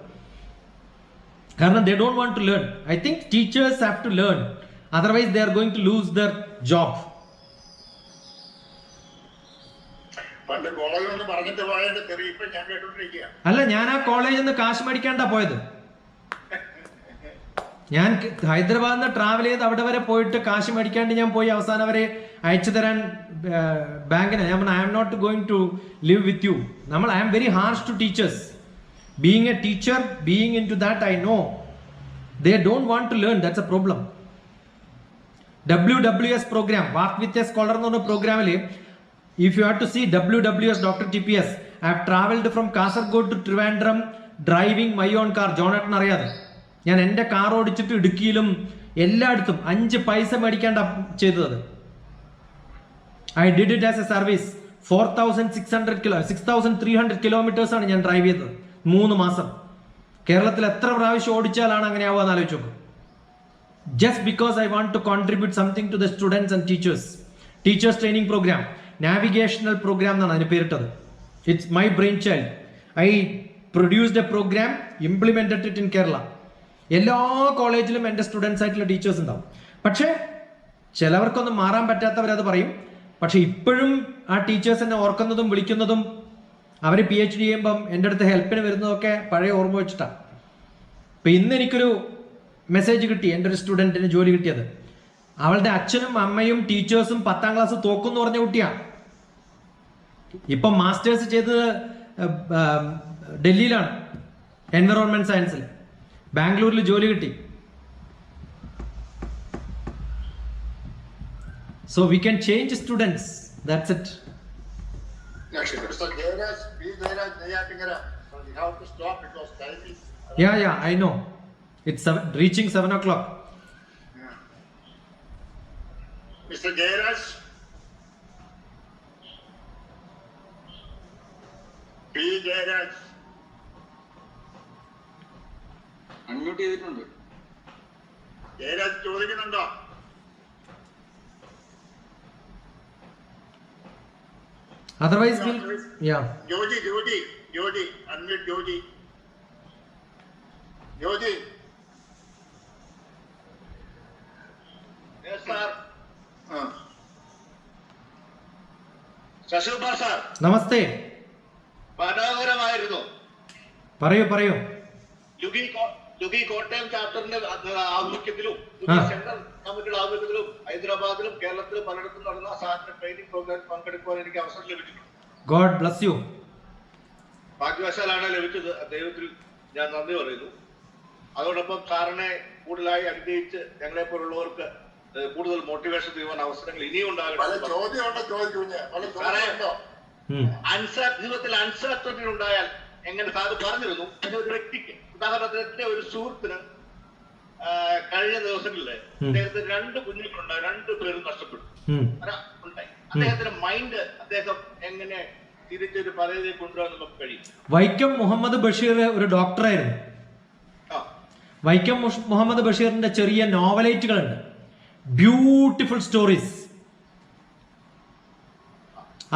കാരണം they don't want to learn. I think teachers have to learn, otherwise they are going to lose their job. പണ്ട് കോളേജ് പറഞ്ഞിട്ട് പോയതിന്റെ തെറി ഇപ്പൊ ഞാൻ കേട്ടോണ്ടിരിക്കുക. അല്ല, ഞാൻ ആ കോളേജിൽ നിന്ന് കാശ് മേടിക്കാണ്ടാ പോയത്. ഞാൻ ഹൈദരാബാദിൽ നിന്ന് ട്രാവൽ ചെയ്ത് അവിടെ വരെ പോയിട്ട് കാശ് മേടിക്കാണ്ട് ഞാൻ പോയി. അവസാനം അവരെ അയച്ചു തരാൻ ബാങ്കിന് ഞാൻ പറഞ്ഞു, I am not going to live with you. I am very harsh to teachers. Being a teacher, being into that, I know they don't want to learn. That's a problem. WWS program, walk with a scholar എന്ന് പറഞ്ഞ പ്രോഗ്രാമിൽ, if you have to see WWS Dr. TPS, I have travelled from Kasaragod to Trivandrum driving my own car. ജോണേട്ടൻ അറിയാതെ ഞാൻ എൻ്റെ കാർ ഓടിച്ചിട്ട് ഇടുക്കിയിലും എല്ലായിടത്തും 5 പൈസ മേടിക്കാണ്ട ചെയ്തത്. I did it as A service. 6,300 kilometres ആണ് ഞാൻ ഡ്രൈവ് ചെയ്തത് 3 മാസം. കേരളത്തിൽ എത്ര പ്രാവശ്യം ഓടിച്ചാലാണ് അങ്ങനെ ആവുക ആലോചിച്ച് നോക്കും. Just because I want to contribute something to the students and teachers. Teachers training program, navigational program എന്നാണ് അതിന് പേരിട്ടത്. It's my brainchild. I produced a program, implemented it in Kerala. എല്ലാ കോളേജിലും എൻ്റെ സ്റ്റുഡൻസ് ആയിട്ടുള്ള ടീച്ചേഴ്സ് ഉണ്ടാവും. പക്ഷേ ചിലവർക്കൊന്നും മാറാൻ പറ്റാത്തവരത് പറയും. പക്ഷെ ഇപ്പോഴും ആ ടീച്ചേഴ്സ് എന്നെ ഓർക്കുന്നതും വിളിക്കുന്നതും അവർ PhD ചെയ്യുമ്പം എൻ്റെ അടുത്ത് ഹെൽപ്പിന് വരുന്നതൊക്കെ പഴയ ഓർമ്മ വെച്ചിട്ടാണ്. ഇപ്പം ഇന്ന് എനിക്കൊരു മെസ്സേജ് കിട്ടി, എൻ്റെ ഒരു സ്റ്റുഡൻറ്റിന് ജോലി കിട്ടിയത്. അവളുടെ അച്ഛനും അമ്മയും ടീച്ചേഴ്സും 10ാം ക്ലാസ് തോക്കും എന്ന് പറഞ്ഞ കുട്ടിയാണ്. ഇപ്പം മാസ്റ്റേഴ്സ് ചെയ്തത് ഡൽഹിയിലാണ്, എൻവറോൺമെന്റ് സയൻസിൽ. ബാംഗ്ലൂരിൽ ജോലി കിട്ടി. So we can change students. That's it. Mr. Jairaj, P. Jairaj, Neyatingara. So we have to stop because time is. Yeah, I know. It's reaching 7 o'clock. Mr. Jairaj, P. Jairaj. Unmute ചെയ്തിട്ടുണ്ട്. ജയരാജ് ചോദിക്കുന്നുണ്ടോ? Otherwise, yeah. Joji, unmute Joji. Joji. Yes, sir. Sasikumar sir, നമസ്തേ. മനോഹരമായിരുന്നു. പറയൂ. ലുഗി കോട്ടയം ചാപ്റ്ററിന്റെ ആഭിമുഖ്യത്തിലും സെൻട്രൽ കമ്മിറ്റിയുടെ ആഭിമുഖ്യത്തിലും ഹൈദരാബാദിലും കേരളത്തിലും പലയിടത്തും നടന്ന സാറിന്റെ ട്രെയിനിങ് പ്രോഗ്രാം പങ്കെടുക്കുവാൻ എനിക്ക് അവസരം ലഭിച്ചിട്ടുണ്ട്. God bless you. ഭാഗ്യവശാലാണ് ലഭിച്ചത്. ദൈവത്തിൽ ഞാൻ നന്ദി പറയുന്നു. അതോടൊപ്പം സാറിനെ കൂടുതലായി അനുഗ്രഹിച്ച് ഞങ്ങളെ പോലുള്ളവർക്ക് കൂടുതൽ മോട്ടിവേഷൻ ചെയ്യുവാൻ അവസരങ്ങൾ ഇനിയും ഉണ്ടാകട്ടെ. ജീവിതത്തിൽ അൺസർട്ടനിറ്റി ഉണ്ടായാൽ എങ്ങനെ സാറ് പറഞ്ഞിരുന്നു, എന്റെ ഒരു വ്യക്തിക്ക് ഉദാഹരണത്തിന് എന്റെ ഒരു സുഹൃത്തിന് കഴിഞ്ഞ ദിവസങ്ങളില് അദ്ദേഹത്തിന് 2 കുഞ്ഞുങ്ങളുണ്ടായി, 2 പേരും നഷ്ടപ്പെട്ടു ഉണ്ടായി. അദ്ദേഹത്തിന്റെ മൈൻഡ് അദ്ദേഹം എങ്ങനെ തിരിച്ചൊരു പദ്ധതി കൊണ്ടുവരാൻ നമുക്ക് കഴിയും? വൈക്കം മുഹമ്മദ് ബഷീർ ഒരു ഡോക്ടറായിരുന്നു. വൈക്കം മുഹമ്മദ് ബഷീറിന്റെ ചെറിയ നോവലേറ്റുകളുണ്ട്, ബ്യൂട്ടിഫുൾ സ്റ്റോറീസ്.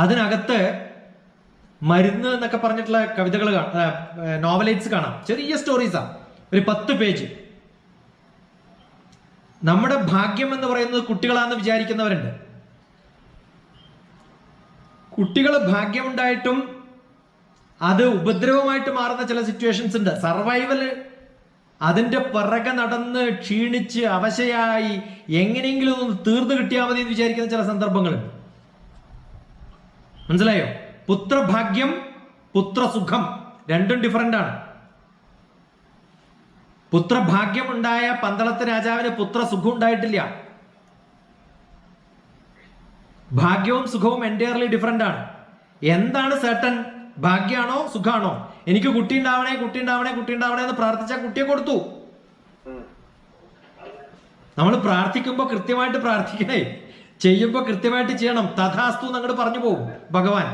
അതിനകത്ത് മരുന്ന് എന്നൊക്കെ പറഞ്ഞിട്ടുള്ള കവിതകൾ, നോവലേറ്റ്സ് കാണാം. ചെറിയ സ്റ്റോറീസാ, ഒരു 10 പേജ്. നമ്മുടെ ഭാഗ്യം എന്ന് പറയുന്നത് കുട്ടികളാണെന്ന് വിചാരിക്കുന്നവരുണ്ട്. കുട്ടികൾ ഭാഗ്യമുണ്ടായിട്ടും അത് ഉപദ്രവമായിട്ട് മാറുന്ന ചില സിറ്റുവേഷൻസ് ഉണ്ട്. സർവൈവൽ അതിന്റെ പിറകെ നടന്ന് ക്ഷീണിച്ച് അവശയായി എങ്ങനെയെങ്കിലും ഒന്ന് തീർന്നു കിട്ടിയാൽ മതി എന്ന് വിചാരിക്കുന്ന ചില സന്ദർഭങ്ങളുണ്ട്. മനസ്സിലായോ? പുത്രഭാഗ്യം, പുത്രസുഖം രണ്ടും ഡിഫറൻ്റ് ആണ്. പുത്രഭാഗ്യം ഉണ്ടായ പന്തളത്ത് രാജാവിന് പുത്രസുഖം ഉണ്ടായിട്ടില്ല. ഭാഗ്യവും സുഖവും എൻറ്റയർലി ഡിഫറൻ്റ് ആണ്. എന്താണ് സർട്ടൻ? ഭാഗ്യമാണോ സുഖാണോ? എനിക്ക് കുട്ടി ഉണ്ടാവണേ കുട്ടി ഉണ്ടാവണേ കുട്ടി ഉണ്ടാവണേ എന്ന് പ്രാർത്ഥിച്ചാൽ കുട്ടിയെ കൊടുത്തു. നമ്മൾ പ്രാർത്ഥിക്കുമ്പോൾ കൃത്യമായിട്ട് പ്രാർത്ഥിക്കണേ, ചെയ്യുമ്പോൾ കൃത്യമായിട്ട് ചെയ്യണം. തഥാസ്തു അങ്ങോട്ട് പറഞ്ഞു പോകും ഭഗവാൻ.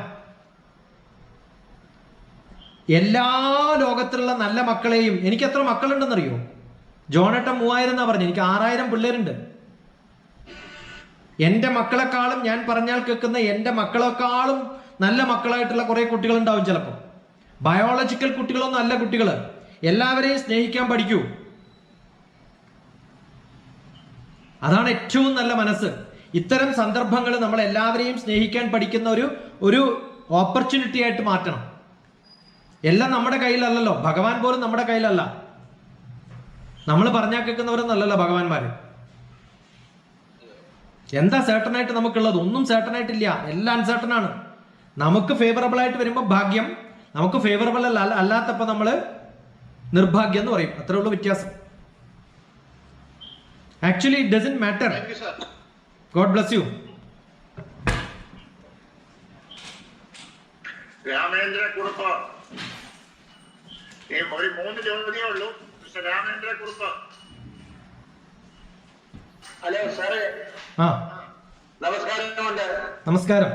എല്ലാ ലോകത്തിലുള്ള നല്ല മക്കളെയും, എനിക്ക് എത്ര മക്കളുണ്ടെന്നറിയോ? ജോണേട്ടൻ 3000 എന്നാ പറഞ്ഞു, എനിക്ക് 6000 പിള്ളേരുണ്ട്. എൻ്റെ മക്കളെക്കാളും, ഞാൻ പറഞ്ഞാൽ കേൾക്കുന്ന എൻ്റെ മക്കളെക്കാളും നല്ല മക്കളായിട്ടുള്ള കുറെ കുട്ടികളുണ്ടാവും. ചിലപ്പോൾ ബയോളജിക്കൽ കുട്ടികളൊന്നും അല്ല കുട്ടികൾ. എല്ലാവരെയും സ്നേഹിക്കാൻ പഠിക്കൂ. അതാണ് ഏറ്റവും നല്ല മനസ്സ്. ഇത്തരം സന്ദർഭങ്ങൾ നമ്മൾ എല്ലാവരെയും സ്നേഹിക്കാൻ പഠിക്കുന്ന ഒരു ഓപ്പർച്യൂണിറ്റി ആയിട്ട് മാറ്റണം. എല്ലാം നമ്മുടെ കയ്യിലല്ലല്ലോ. ഭഗവാൻ പോലും നമ്മുടെ കയ്യിലല്ല. നമ്മൾ പറഞ്ഞാൽ കേൾക്കുന്നവരൊന്നല്ലല്ലോ ഭഗവാന്മാര്. എന്താ സേട്ടനായിട്ട് നമുക്കുള്ളത്? ഒന്നും സേട്ടനായിട്ടില്ല, എല്ലാം അൺസേട്ടൻ ആണ്. നമുക്ക് ഫേവറബിൾ ആയിട്ട് വരുമ്പോൾ ഭാഗ്യം, നമുക്ക് ഫേവറബിൾ അല്ലാത്തപ്പോൾ നമ്മൾ നിർഭാഗ്യം എന്ന് പറയും. അത്രേ ഉള്ളൂ വ്യത്യാസം. Actually it doesn't matter. God bless you. Ramendra Kurup, ഒരു 3 ചോദ്യമേ ഉള്ളൂ. രാമേന്ദ്ര കുറുപ്പ്. ഹലോ സാറേ. നമസ്കാരമുണ്ട്. നമസ്കാരം.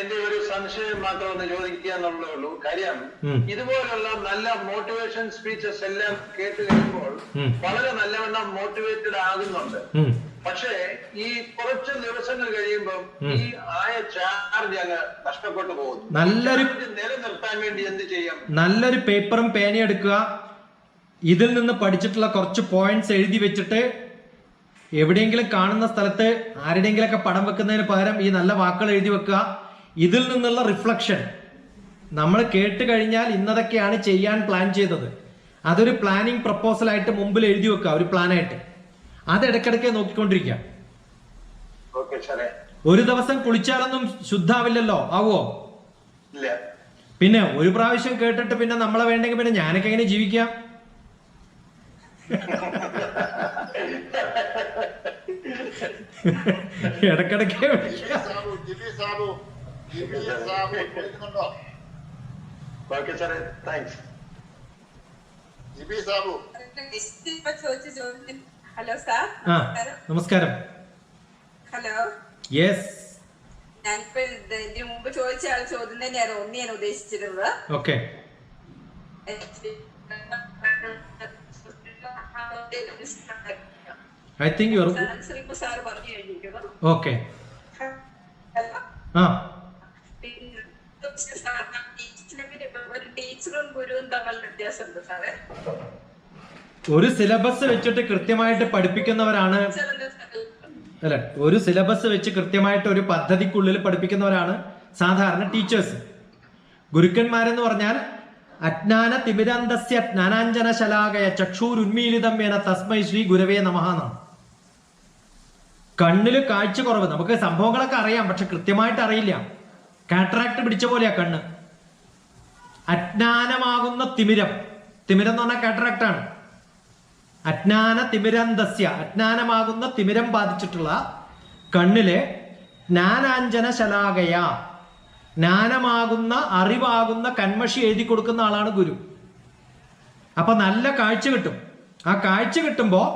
എന്റെ ഒരു സംശയം മാത്രം ഒന്ന് ചോദിക്കാന്നുള്ളേ ഉള്ളൂ. കാര്യം, ഇതുപോലുള്ള നല്ല മോട്ടിവേഷൻ സ്പീച്ചസ് എല്ലാം കേട്ട് കഴിയുമ്പോൾ വളരെ നല്ലവണ്ണം മോട്ടിവേറ്റഡ് ആകുന്നുണ്ട്. പക്ഷേ ഈ കുറച്ച് ദിവസങ്ങൾ കഴിയുമ്പോൾ ഈ ആയ ചാർജ് അങ്ങ് നഷ്ടപ്പെട്ടു പോകുന്നു. നല്ലൊരു നിലനിർത്താൻ വേണ്ടി എന്ത് ചെയ്യാം? നല്ലൊരു പേപ്പറും പേനയും എടുക്കുക. ഇതിൽ നിന്ന് പഠിച്ചിട്ടുള്ള കുറച്ച് പോയിന്റ്സ് എഴുതി വെച്ചിട്ട് എവിടെയെങ്കിലും കാണുന്ന സ്ഥലത്ത് ആരുടെയെങ്കിലൊക്കെ പടം വെക്കുന്നതിന് പകരം ഈ നല്ല വാക്കുകൾ എഴുതി വെക്കുക. ഇതിൽ നിന്നുള്ള റിഫ്ലക്ഷൻ നമ്മൾ കേട്ട് കഴിഞ്ഞാൽ ഇന്നതൊക്കെയാണ് ചെയ്യാൻ പ്ലാൻ ചെയ്തത്, അതൊരു പ്ലാനിങ് പ്രപ്പോസലായിട്ട് മുമ്പിൽ എഴുതി വെക്കുക, ഒരു പ്ലാനായിട്ട്. അത് ഇടയ്ക്കിടയ്ക്ക് നോക്കിക്കൊണ്ടിരിക്കുക. ഒരു ദിവസം കുളിച്ചാലൊന്നും ശുദ്ധാവില്ലല്ലോ, ആവോ? പിന്നെ ഒരു പ്രാവശ്യം കേട്ടിട്ട് പിന്നെ നമ്മളെ വേണ്ടെങ്കിൽ പിന്നെ ഞാനൊക്കെ എങ്ങനെ ജീവിക്കാം? ഇടക്കിടക്ക് ഹലോ സാർ. നമസ്കാരം. ഹലോ. യെസ്. ഞാനിപ്പോ ഇതിന് മുമ്പ് ചോദിച്ച ആൾ ചോദ്യം തന്നെയാണ് ഒന്ന് ഞാൻ ഉദ്ദേശിച്ചിരുന്നത്. Okay. I think you are okay. ഒരു സിലബസ് വെച്ചിട്ട് കൃത്യമായിട്ട് പഠിപ്പിക്കുന്നവരാണ്, അല്ല, ഒരു സിലബസ് വെച്ച് കൃത്യമായിട്ട് ഒരു പദ്ധതിക്കുള്ളിൽ പഠിപ്പിക്കുന്നവരാണ് സാധാരണ ടീച്ചേഴ്സ്. ഗുരുക്കന്മാരെന്ന് പറഞ്ഞാൽ അജ്ഞാന തിമിരാന്തസ്യ ജ്ഞാനാഞ്ജന ശലാകയ ചക്ഷൂരുന്മീലിതം എന്ന തസ്മൈ ശ്രീ ഗുരവേ നമഃ എന്നാണ്. കണ്ണില് കാഴ്ച കുറവ്. നമുക്ക് സംഭവങ്ങളൊക്കെ അറിയാം, പക്ഷെ കൃത്യമായിട്ട് അറിയില്ല. കാറ്ററാക്ട് പിടിച്ച പോലെയാ കണ്ണ്. അജ്ഞാനമാകുന്ന തിമിരം, തിമിരം എന്ന് പറഞ്ഞാൽ കാറ്ററാക്ട് ആണ്. അജ്ഞാന തിമിരന്തസ്യ, അജ്ഞാനമാകുന്ന തിമിരം ബാധിച്ചിട്ടുള്ള കണ്ണില് ജ്ഞാനാഞ്ജന ശലാകയ, ജ്ഞാനമാകുന്ന അറിവാകുന്ന കന്മഷി എഴുതി കൊടുക്കുന്ന ആളാണ് ഗുരു. അപ്പൊ നല്ല കാഴ്ച കിട്ടും. ആ കാഴ്ച കിട്ടുമ്പോൾ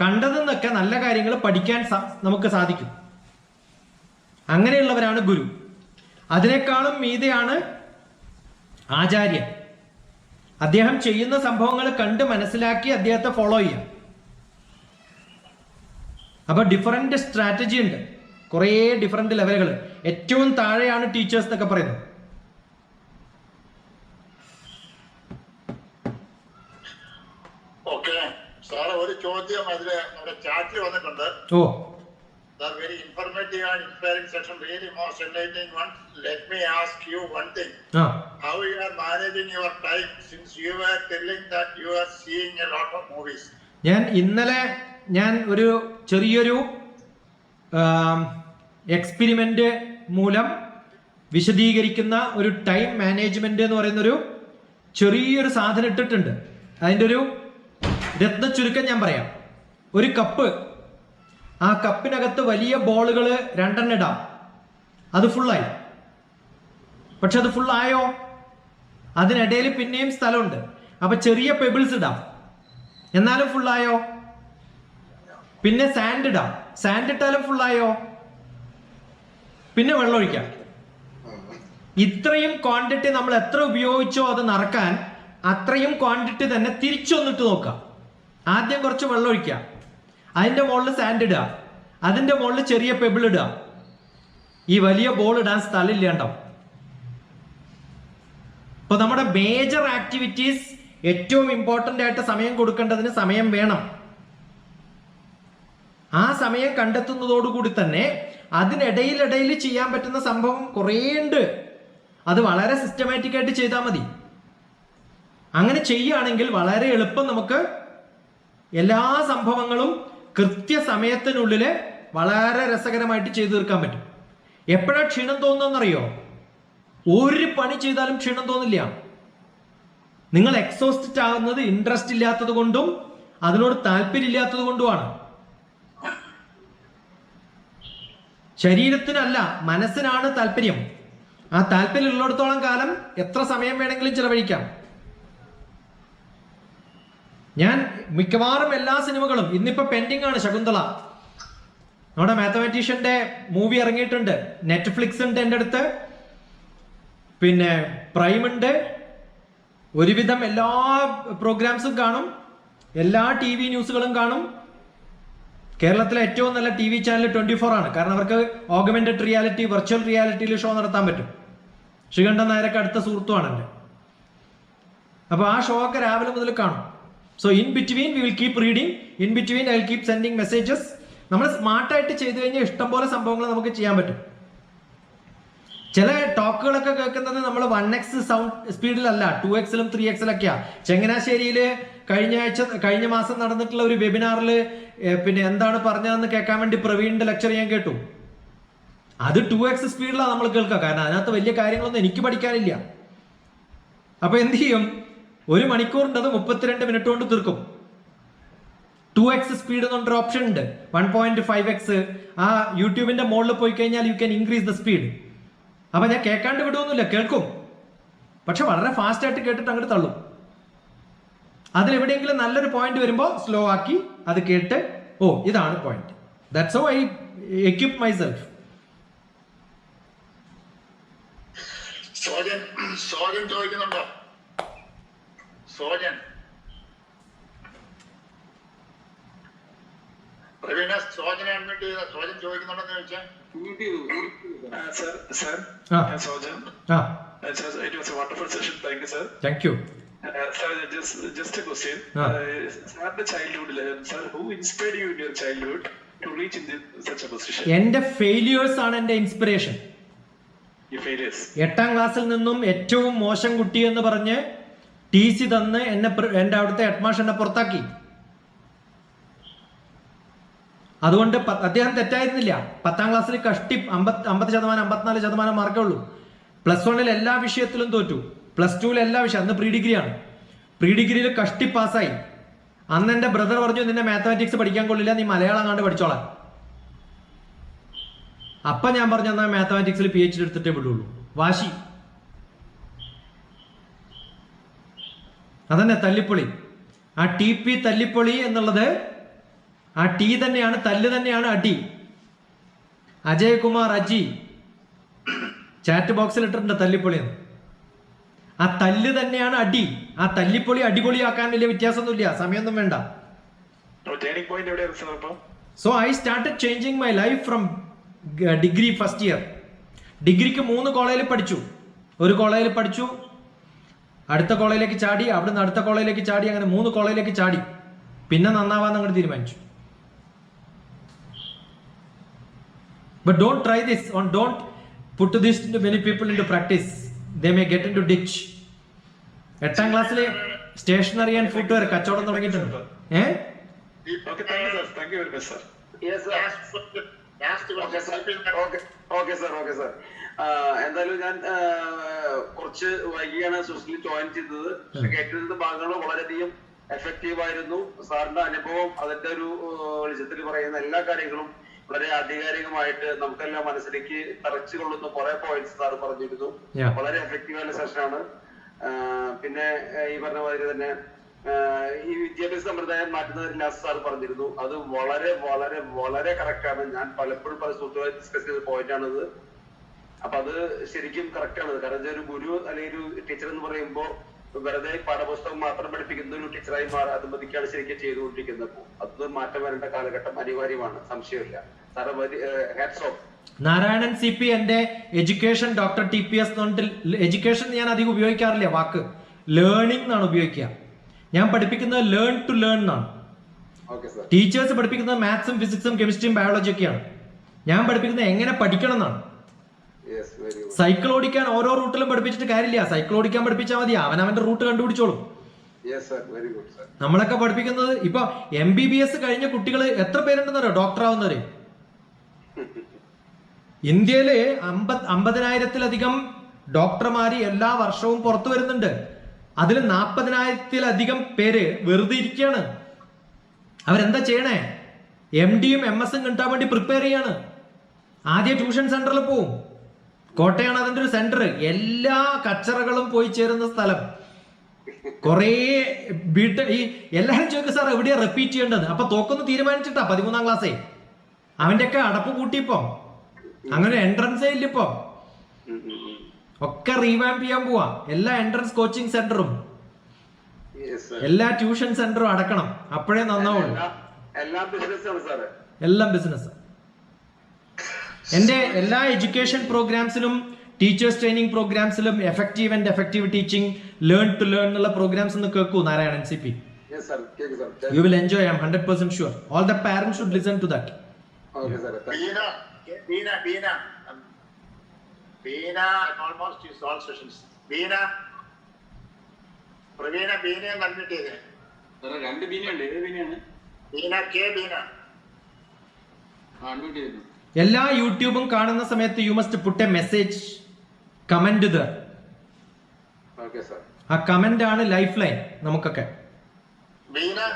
കണ്ടതിൽ നിന്നൊക്കെ നല്ല കാര്യങ്ങൾ പഠിക്കാൻ നമുക്ക് സാധിക്കും. അങ്ങനെയുള്ളവരാണ് ഗുരു. അതിനേക്കാളും മീതെയാണ് ആചാര്യൻ. അദ്ദേഹം ചെയ്യുന്ന സംഭവങ്ങൾ കണ്ട് മനസ്സിലാക്കി അദ്ദേഹത്തെ ഫോളോ ചെയ്യാം. അപ്പൊ ഡിഫറെന്റ് സ്ട്രാറ്റജി ഉണ്ട്, കുറേ ഡിഫറെന്റ് ലെവലുകൾ. ഏറ്റവും താഴെയാണ് ടീച്ചേഴ്സ് എന്നൊക്കെ പറയുന്നത്. ഓക്കെ സാർ, ഒരു ചോദ്യം അതില് നമ്മുടെ ചാറ്റിൽ വന്നിട്ടുണ്ട്. Oh sir, very informative and inspiring session, very most enlightening one. Let me ask you one thing. How you are managing your time since you are telling that you are seeing a lot of movies? ഇന്നലെ ഞാൻ ഒരു ചെറിയൊരു എക്സ്പെരിമെന്റ് മൂലം വിശദീകരിക്കുന്ന ഒരു ടൈം മാനേജ്മെന്റ് എന്ന് പറയുന്നൊരു ചെറിയൊരു സാധനം ഇട്ടിട്ടുണ്ട്. അതിൻ്റെ ഒരു രത്ന ചുരുക്കം ഞാൻ പറയാം. ഒരു കപ്പ്, ആ കപ്പിനകത്ത് വലിയ ബോളുകൾ 2 ഇടാം. അത് ഫുള്ളായി. പക്ഷെ അത് ഫുള്ളായോ? അതിനിടയിൽ പിന്നെയും സ്ഥലമുണ്ട്. അപ്പൊ ചെറിയ പെബിൾസ് ഇടാം, എന്നാലും ഫുള്ളായോ? പിന്നെ സാൻഡ് ഇടാം, സാൻഡ് ഇട്ടാലും ഫുള്ളായോ? പിന്നെ വെള്ളം ഒഴിക്കാം. ഇത്രയും ക്വാണ്ടിറ്റി നമ്മൾ എത്ര ഉപയോഗിച്ചോ അത് നിറക്കാൻ അത്രയും ക്വാണ്ടിറ്റി തന്നെ തിരിച്ചൊന്നിട്ട് നോക്കാം. ആദ്യം കുറച്ച് വെള്ളം ഒഴിക്കുക, അതിന്റെ മുകളിൽ സാൻഡ് ഇടുക, അതിന്റെ മുകളിൽ ചെറിയ പെബിൾ ഇടുക. ഈ വലിയ ബോൾ ഇടാൻ സ്ഥലം ഇല്ലാണ്ടാവും. ഇപ്പൊ നമ്മുടെ മേജർ ആക്ടിവിറ്റീസ് ഏറ്റവും ഇമ്പോർട്ടന്റ് ആയിട്ട് സമയം കൊടുക്കേണ്ടതിന് സമയം വേണം. ആ സമയം കണ്ടെത്തുന്നതോടുകൂടി തന്നെ അതിനിടയിൽ ചെയ്യാൻ പറ്റുന്ന സംഭവം കുറേ ഉണ്ട്. അത് വളരെ സിസ്റ്റമാറ്റിക് ആയിട്ട് ചെയ്താൽ മതി. അങ്ങനെ ചെയ്യുകയാണെങ്കിൽ വളരെ എളുപ്പം നമുക്ക് എല്ലാ സംഭവങ്ങളും കൃത്യസമയത്തിനുള്ളിൽ വളരെ രസകരമായിട്ട് ചെയ്തു തീർക്കാൻ പറ്റും. എപ്പോഴാണ് ക്ഷീണം തോന്നുന്നറിയോ? ഒരു പണി ചെയ്താലും ക്ഷീണം തോന്നില്ല. നിങ്ങൾ എക്സോസ്റ്റഡ് ആകുന്നത് ഇൻട്രസ്റ്റ് ഇല്ലാത്തത് കൊണ്ടും അതിനോട് താല്പര്യം ഇല്ലാത്തത് കൊണ്ടുമാണ്. ശരീരത്തിനല്ല, മനസ്സിനാണ് താല്പര്യം. ആ താല്പര്യം ഉള്ളിടത്തോളം കാലം എത്ര സമയം വേണമെങ്കിലും ചെലവഴിക്കാം. ഞാൻ മിക്കവാറും എല്ലാ സിനിമകളും ഇന്നിപ്പോ പെൻഡിങ് ആണ്. ശകുന്തള, നമ്മുടെ മാത്തമാറ്റീഷ്യന്റെ മൂവി ഇറങ്ങിയിട്ടുണ്ട്. നെറ്റ്ഫ്ലിക്സ് ഉണ്ട് എൻ്റെ അടുത്ത്, പിന്നെ പ്രൈം ഉണ്ട്. ഒരുവിധം എല്ലാ പ്രോഗ്രാംസും കാണും, എല്ലാ TV ന്യൂസുകളും കാണും. കേരളത്തിലെ ഏറ്റവും നല്ല TV ചാനൽ 24 ആണ്. കാരണം അവർക്ക് ഓഗ്മെന്റഡ് റിയാലിറ്റി, വെർച്വൽ റിയാലിറ്റിയിൽ ഷോ നടത്താൻ പറ്റും. ശ്രീകണ്ഠൻ നായരൊക്കെ അടുത്ത സുഹൃത്തുമാണ് എൻ്റെ. അപ്പൊ ആ ഷോ ഒക്കെ രാവിലെ മുതൽ കാണും. So in between we will keep reading, in between I will keep sending messages. നമ്മൾ സ്മാർട്ടായിട്ട് ചെയ്തു കഴിഞ്ഞാൽ ഇഷ്ടംപോലെ സംഭവങ്ങൾ നമുക്ക് ചെയ്യാൻ പറ്റും. ചില ടോക്കുകളൊക്കെ കേൾക്കുന്നത് നമ്മൾ 1x സൗണ്ട് സ്പീഡിലല്ല, 2x-ലും 3x-ലൊക്കെയാ. ചങ്ങനാശ്ശേരിയിൽ കഴിഞ്ഞ മാസം നടന്നിട്ടുള്ള ഒരു വെബിനാറിൽ പിന്നെ എന്താണ് പറഞ്ഞതെന്ന് കേൾക്കാൻ വേണ്ടി പ്രവീണിന്റെ ലെക്ചർ ഞാൻ കേട്ടു. അത് 2x സ്പീഡിലാണ് നമ്മൾ കേൾക്കുക. കാരണം അതിനകത്ത് വലിയ കാര്യങ്ങളൊന്നും എനിക്ക് പഠിക്കാനില്ല. അപ്പൊ എന്ത് ചെയ്യും? 1 മണിക്കൂറിൻ്റെ അത് 32 മിനിറ്റ് കൊണ്ട് തീർക്കും. 2x സ്പീഡ് എന്ന് പറഞ്ഞൊരു ഓപ്ഷൻ ഉണ്ട്, 1.5x. ആ യൂട്യൂബിന്റെ മുകളിൽ പോയി കഴിഞ്ഞാൽ you can increase the speed. അപ്പൊ ഞാൻ കേൾക്കാണ്ട് വിടുവൊന്നുമില്ല, കേൾക്കും. പക്ഷെ വളരെ ഫാസ്റ്റ് ആയിട്ട് കേട്ടിട്ട് അങ്ങോട്ട് തള്ളും. അതിലെവിടെയെങ്കിലും നല്ലൊരു പോയിന്റ് വരുമ്പോൾ സ്ലോ ആക്കി അത് കേട്ട്, ഓ ഇതാണ് point. That's how I equip myself. Sojan ചോദിക്കുന്നുണ്ടോ? സോജൻ, പ്രവീണ സോജനെ അഡ്മിറ്റ് ചെയ്ത സോജൻ ചോദിക്കുന്നുണ്ടെന്ന് ചോദിച്ചാൽ It was a wonderful session. Thank you, sir. Thank you. Sir, just a question. Sir, the childhood, sir, who inspired you in your childhood to reach in such a position? എന്റെ ഫെയിലിയേഴ്സ് ആണ് എന്റെ ഇൻസ്പിറേഷൻ. Your failures. 8ാം ക്ലാസ്സിൽ നിന്നും ഏറ്റവും മോശം കുട്ടി എന്ന് പറഞ്ഞ് TC തന്ന് എന്റെ അവിടുത്തെ ഹെഡ്മാസ്റ്റർ എന്നെ പുറത്താക്കി. അതുകൊണ്ട് അദ്ദേഹം തെറ്റായിരുന്നില്ല. 10ാം ക്ലാസ്സിൽ കഷ്ടി 50%, 54% മാർക്കേ ഉള്ളൂ. +1 എല്ലാ വിഷയത്തിലും തോറ്റു. +2 എല്ലാ വിഷയം, അന്ന് പ്രീ ഡിഗ്രിയാണ്. പ്രീ ഡിഗ്രിയിൽ കഷ്ടി പാസ്സായി. അന്ന് എന്റെ ബ്രദർ പറഞ്ഞു, നിന്നെ മാത്തമാറ്റിക്സ് പഠിക്കാൻ കൊള്ളില്ല, നീ മലയാളം കണ്ട് പഠിച്ചോളാം. അപ്പൊ ഞാൻ പറഞ്ഞു, എന്നാൽ മാത്തമാറ്റിക്സിൽ PhD എടുത്തിട്ടേ വിടുള്ളൂ. വാശി. അതന്നെ തല്ലിപ്പൊളി. ആ TP തല്ലിപ്പൊളി എന്നുള്ളത് ആ T തന്നെയാണ്, തല്ല് തന്നെയാണ് അടി. അജയ് കുമാർ അജി ചാറ്റ് ബോക്സിൽ ഇട്ടിട്ടുണ്ട് തല്ലിപ്പൊളി എന്ന്. ആ തല്ല് തന്നെയാണ് അടി. ആ തല്ലിപ്പൊളി അടിപൊളിയാക്കാൻ വലിയ വ്യത്യാസമൊന്നുമില്ല, സമയമൊന്നും വേണ്ട. So I started changing my life from degree first year. ഡിഗ്രിക്ക് 3 കോളേജിൽ പഠിച്ചു. ഒരു കോളേജിൽ പഠിച്ചു, അടുത്ത കോളേജിലേക്ക് ചാടി, അവിടുന്ന് അടുത്ത കോളേജിലേക്ക് ചാടി, അങ്ങനെ 3 കോളേജിലേക്ക് ചാടി. പിന്നെ നന്നാവാന്ന് അങ്ങോട്ട് തീരുമാനിച്ചു. But don't try this, or don't put this into many people into practice. They may get into ditch. 8ാം ക്ലാസ്സിലെ സ്റ്റേഷനറി ആൻഡ് ഫുട്വെയർ കച്ചവടം തുടങ്ങിയിട്ടുണ്ട്. എന്തായാലും ഞാൻ കുറച്ച് വൈകിയാണ് സോഷ്യലി ജോയിൻ ചെയ്തത്. പക്ഷെ കേട്ടിരുന്ന ഭാഗങ്ങൾ വളരെയധികം എഫക്റ്റീവ് ആയിരുന്നു. സാറിന്റെ അനുഭവം, അതിന്റെ ഒരു വെളിച്ചത്തിൽ പറയുന്ന എല്ലാ കാര്യങ്ങളും വളരെ ആധികാരികമായിട്ട് നമുക്കെല്ലാം മനസ്സിലേക്ക് തറച്ചു കൊള്ളുന്ന കുറെ പോയിന്റ്സ് സാർ പറഞ്ഞിരുന്നു. വളരെ എഫക്റ്റീവ് ആയ സെഷനാണ്. പിന്നെ ഈ പറഞ്ഞ മാതിരി തന്നെ ഈ വിദ്യാഭ്യാസ സമ്പ്രദായം മാറ്റുന്നതിൽ സാർ പറഞ്ഞിരുന്നു. അത് വളരെ വളരെ വളരെ കറക്റ്റ് ആണ്. ഞാൻ പലപ്പോഴും പല സുഹൃത്തുക്കളെ ഡിസ്കസ് ചെയ്ത പോയിന്റ് ആണത്. അപ്പൊ അത് ശരിക്കും കറക്റ്റ് ആണ്. കാരണം ഒരു ഗുരു അല്ലെങ്കിൽ ഒരു ടീച്ചർ എന്ന് പറയുമ്പോൾ വെറുതെ പാഠപുസ്തകം മാത്രം പഠിപ്പിക്കുന്ന ഒരു ടീച്ചറായി അതുമതിക്കാണ് ശരിക്കും ചെയ്തുകൊണ്ടിരിക്കുന്നത്. അതൊന്നും മാറ്റം വരേണ്ട കാലഘട്ടം അനിവാര്യമാണ്, സംശയമില്ല. Sir hats off. Narayanan CP എന്റെ എഡ്യൂക്കേഷൻ ഡോക്ടർ TPS എഡ്യൂക്കേഷൻ ഞാൻ അധികം ഉപയോഗിക്കാറില്ല വാക്ക്, ലേണിംഗ് എന്നാണ് ഉപയോഗിക്കുക. ഞാൻ പഠിപ്പിക്കുന്നത് ലേൺ ടു ലേൺ എന്നാണ്. ടീച്ചേഴ്സ് പഠിപ്പിക്കുന്നത് മാത്സും ഫിസിക്സും കെമിസ്ട്രിയും ബയോളജി ഒക്കെയാണ്. ഞാൻ പഠിപ്പിക്കുന്നത് എങ്ങനെ പഠിക്കണം എന്നാണ്. സൈക്കിൾ ഓടിക്കാൻ ഓരോ റൂട്ടിലും പഠിപ്പിച്ചിട്ട് കാര്യമില്ല. സൈക്കിൾ ഓടിക്കാൻ പഠിപ്പിച്ചാൽ മതി, അവനവന്റെ റൂട്ട് കണ്ടുപിടിച്ചോളും. നമ്മളൊക്കെ പഠിപ്പിക്കുന്നത് ഇപ്പൊ MBBS കഴിഞ്ഞ കുട്ടികൾ എത്ര പേരുണ്ടെന്നറിയോ ഡോക്ടർ ആവുന്നവര്? ഇന്ത്യയില് 50,000-ത്തിലധികം ഡോക്ടർമാര് എല്ലാ വർഷവും പുറത്തു വരുന്നുണ്ട്. അതിൽ 40,000-ത്തിലധികം പേര് വെറുതെ ഇരിക്കുകയാണ്. അവരെന്താ ചെയ്യണേ? MDയും MS കിട്ടാൻ വേണ്ടി പ്രിപ്പയർ ചെയ്യാണ്. ആദ്യം ട്യൂഷൻ സെന്ററിൽ പോവും. കോട്ടയാണ് അതിന്റെ ഒരു സെന്റർ. എല്ലാ കച്ചറകളും പോയി ചേരുന്ന സ്ഥലം. കൊറേ ഈ എല്ലാവരും ചോദിക്കും സാർ എവിടെയാ റിപ്പീറ്റ് ചെയ്യേണ്ടത്? അപ്പൊ തോക്കൊന്ന് തീരുമാനിച്ചിട്ടാ 13ാം ക്ലാസ്സേ. അവന്റെ ഒക്കെ അടപ്പ് കൂട്ടിയിപ്പം അങ്ങനെ എൻട്രൻസേ ഇല്ല. ഇപ്പം ഒക്കെ റീവാമ്പ് ചെയ്യാൻ പോവാ. എല്ലാ എൻട്രൻസ് കോച്ചിങ് സെന്ററും എല്ലാ ട്യൂഷൻ സെന്ററും അടക്കണം. അപ്പോഴേ നന്നാവുള്ളൂ. എല്ലാം ബിസിനസ്. എന്റെ എല്ലാ എഡ്യൂക്കേഷൻ പ്രോഗ്രാംസിലും ടീച്ചേഴ്സ് ട്രെയിനിങ് പ്രോഗ്രാംസിലും effective and effective teaching, learn to learn എന്നുള്ള പ്രോഗ്രാംസ് ഒന്ന് കേൾക്കൂ Narayanan CP. You will enjoy. I'm 100% sure. All the parents should listen to that. Okay, sir. Beena, almost is all sessions. Beena, Pravina, Beena, unmute ചെയ്തേ. രണ്ട് ബീനയുണ്ട്. ഏത് ബീനയാണ്? Beena, K Beena. അൺമ്യൂട്ട് ചെയ്തു. എല്ലാ യൂട്യൂബും കാണുന്ന സമയത്ത് you must put a message, comment there. Okay sir. ആ കമന്റ് ആണ് ലൈഫ് ലൈൻ നമുക്കൊക്കെ. Beena,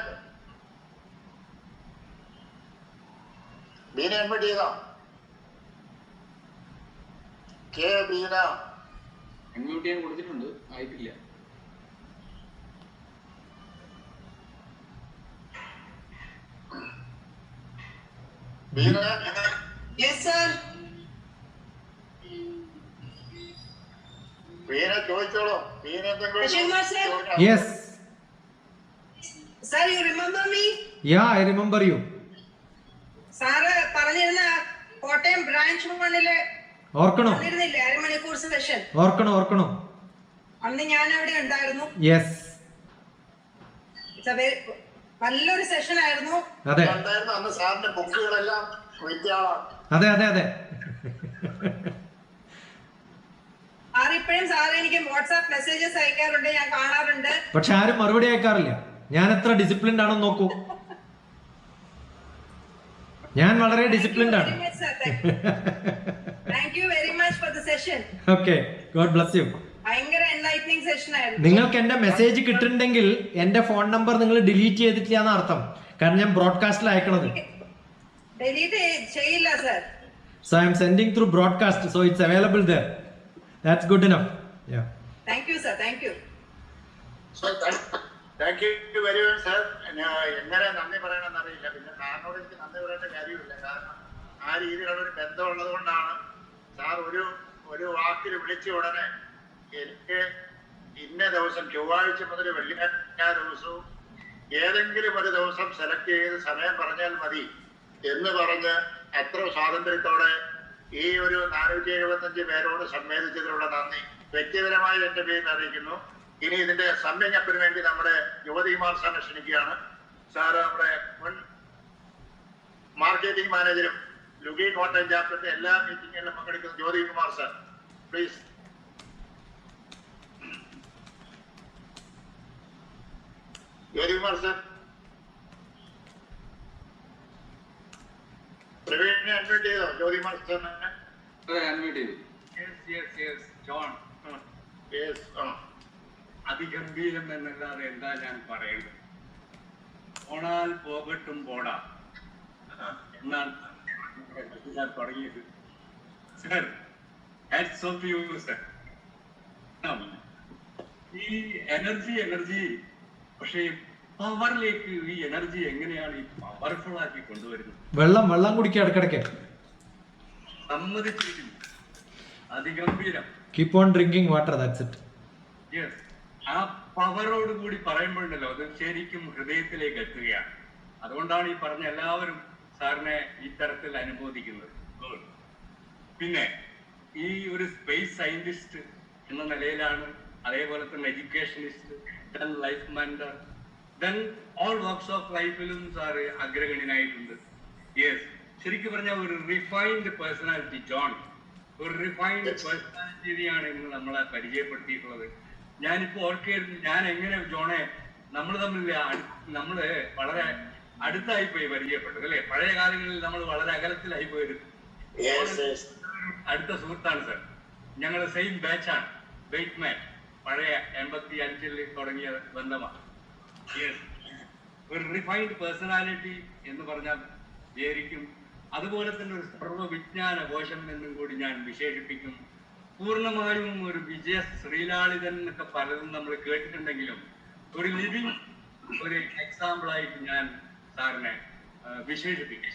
Beena unmute ചെയ്തോ? K Beena. അൺമ്യൂട്ട് ചെയ്യാൻ കൊടുത്തിട്ടുണ്ട്, ആയിട്ടില്ല. Beena. Yes, sir. Beena ചോദിച്ചോളൂ. Beena എന്തെങ്കിലും. Yes. Sir, you remember me? Yeah, I remember you. Sir പറഞ്ഞിരുന്ന കോട്ടയം ബ്രാഞ്ച് 1-ലെ ഓർക്കണോ? അരമണിക്കൂർ സെഷൻ ഓർക്കണോ? അന്ന് ഞാൻ അവിടെ ഉണ്ടായിരുന്നു. യെസ്. നല്ലൊരു സെഷൻ ആയിരുന്നു. അതെ. അന്ന് സാറിന്റെ ബുക്കുകളെല്ലാം അതെ. ഇപ്പോഴും സാറ് എനിക്ക് വാട്സാപ്പ് മെസ്സേജസ് അയക്കാറുണ്ട്, ഞാൻ കാണാറുണ്ട്. പക്ഷെ ആരും മറുപടി അയക്കാറില്ല. ഞാൻ എത്ര ഡിസിപ്ലിൻഡ് ആണെന്ന് നോക്കൂ. ഞാൻ വളരെ ഡിസിപ്ലിൻഡ് ആണ്. Thank you very much for the session. Okay, God bless you. ഭയങ്കര എൻലൈറ്റനിങ് സെഷൻ ആയിരുന്നു. നിങ്ങൾക്ക് എന്റെ മെസ്സേജ് കിട്ടുന്നുണ്ടെങ്കിൽ എന്റെ ഫോൺ നമ്പർ നിങ്ങൾ ഡിലീറ്റ് ചെയ്തിട്ടില്ല എന്ന് അർത്ഥം. കാരണം ഞാൻ ബ്രോഡ്കാസ്റ്റിൽ അയക്കണത്. ഡിലീറ്റ് ചെയ്യില്ല sir. So I am sending through broadcast, so it's available there. That's good enough. Yeah. Thank you, sir. Thank you. So thank you very much, sir. എങ്ങനെ നന്ദി പറയണമെന്ന് അറിയില്ല. പിന്നെ സാറിനോട് എനിക്ക് നന്ദി പറയേണ്ട കാര്യമില്ല. കാരണം ആ രീതിയിലുള്ള ഒരു ബന്ധം ഉള്ളത് കൊണ്ടാണ് സാർ ഒരു വാക്കിൽ വിളിച്ച ഉടനെ എനിക്ക് ഇന്ന ദിവസം ചൊവ്വാഴ്ച മുതൽ വെള്ളിയാഴ്ച ദിവസവും ഏതെങ്കിലും ഒരു ദിവസം സെലക്ട് ചെയ്ത് സമയം പറഞ്ഞാൽ മതി എന്ന് പറഞ്ഞ് അത്ര സ്വാതന്ത്ര്യത്തോടെ ഈ ഒരു 475 പേരോട് സംവേദിച്ചതിലുള്ള നന്ദി വ്യക്തിപരമായി എന്റെ പേരിൽ അറിയിക്കുന്നു. ഇനി ഇതിന്റെ സമ്യജ്ഞപ്പിന് വേണ്ടി നമ്മുടെ യുവതികുമാർ സാറിനെ ക്ഷണിക്കുകയാണ്. സാറ് നമ്മുടെ മുൻ മാർക്കറ്റിംഗ് മാനേജരും ലുഗി കോട്ടയം ചാപ്റ്ററിന്റെ എല്ലാ മീറ്റിംഗുകളിലും പങ്കെടുക്കുന്ന Jyothikumar sir, please. Jyothikumar sir, പ്രവീണിനെ അഡ്മിറ്റ് ചെയ്തോ? ജ്യോതികുമാർ സാറിനെ അതിഗംഭീരം എന്നല്ലാതെ എന്താ ഞാൻ പറയുന്നത്? ഓണാൽ പോകട്ടും പോടാ എന്നാണ് ഞാൻ തുടങ്ങിയത്. Sir, hats off you sir. ഈ എനർജി പക്ഷേ പവറിലേക്ക് ഈ എനർജി എങ്ങനെയാണ് ഈ പവർഫുൾ ആക്കി കൊണ്ടുവരുന്നത്? വെള്ളം കുടിക്കുക ഇടയ്ക്കിടയ്ക്ക്. സമ്മതിച്ചിരിക്കുന്നു, അതിഗംഭീരം. Keep on drinking water, that's it. Yes. ആ പവറോട് കൂടി പറയുമ്പോഴല്ലോ അത് ശരിക്കും ഹൃദയത്തിലേക്ക് എത്തുകയാണ്. അതുകൊണ്ടാണ് ഈ പറഞ്ഞ എല്ലാവരും സാറിനെ ഇത്തരത്തിൽ അനുമോദിക്കുന്നത്. പിന്നെ ഈ ഒരു സ്പേസ് സയന്റിസ്റ്റ് എന്ന നിലയിലാണ്, അതേപോലെ തന്നെ educationist, then life mentor, then all works of ലൈഫിലും സാറ് അഗ്രഗണ്യനായിട്ടുണ്ട്. യെസ്, ശരിക്കും പറഞ്ഞാൽ ഒരു റിഫൈൻഡ് പേഴ്സണാലിറ്റി ജോൺ, ഒരു റിഫൈൻഡ് പേഴ്സണാലിറ്റിയാണ് ഇന്ന് നമ്മളെ പരിചയപ്പെടുത്തിയിട്ടുള്ളത്. ഞാനിപ്പോ ഓർക്കായിരുന്നു, ഞാൻ എങ്ങനെ ജോണെ നമ്മള് വളരെ അടുത്തായി പോയി പരിചയപ്പെട്ടത് അല്ലെ? പഴയ കാലങ്ങളിൽ നമ്മൾ വളരെ അകലത്തിലായി പോയിരുന്നു. അടുത്ത സുഹൃത്താണ് സർ. ഞങ്ങൾ സെയിം ബാച്ചാണ്, വെയ്റ്റ്മാൻ. പഴയ 85 തുടങ്ങിയ ബന്ധമാണ്. ഒരു റിഫൈൻഡ് പേഴ്സണാലിറ്റി എന്ന് പറഞ്ഞാൽ ശരിക്കും അതുപോലെ തന്നെ ഒരു സർവ്വവിജ്ഞാന കോശം എന്നും കൂടി ഞാൻ വിശേഷിപ്പിക്കും. പൂർണ്ണമായും ഒരു വിജയ ശ്രീലാളിതൻ എന്നൊക്കെ പലതും നമ്മൾ കേട്ടിട്ടുണ്ടെങ്കിലും ഒരു ലിവിങ് ഒരു എക്സാമ്പിൾ ആയിട്ട് ഞാൻ സാറിനെ വിശേഷിപ്പിക്കും.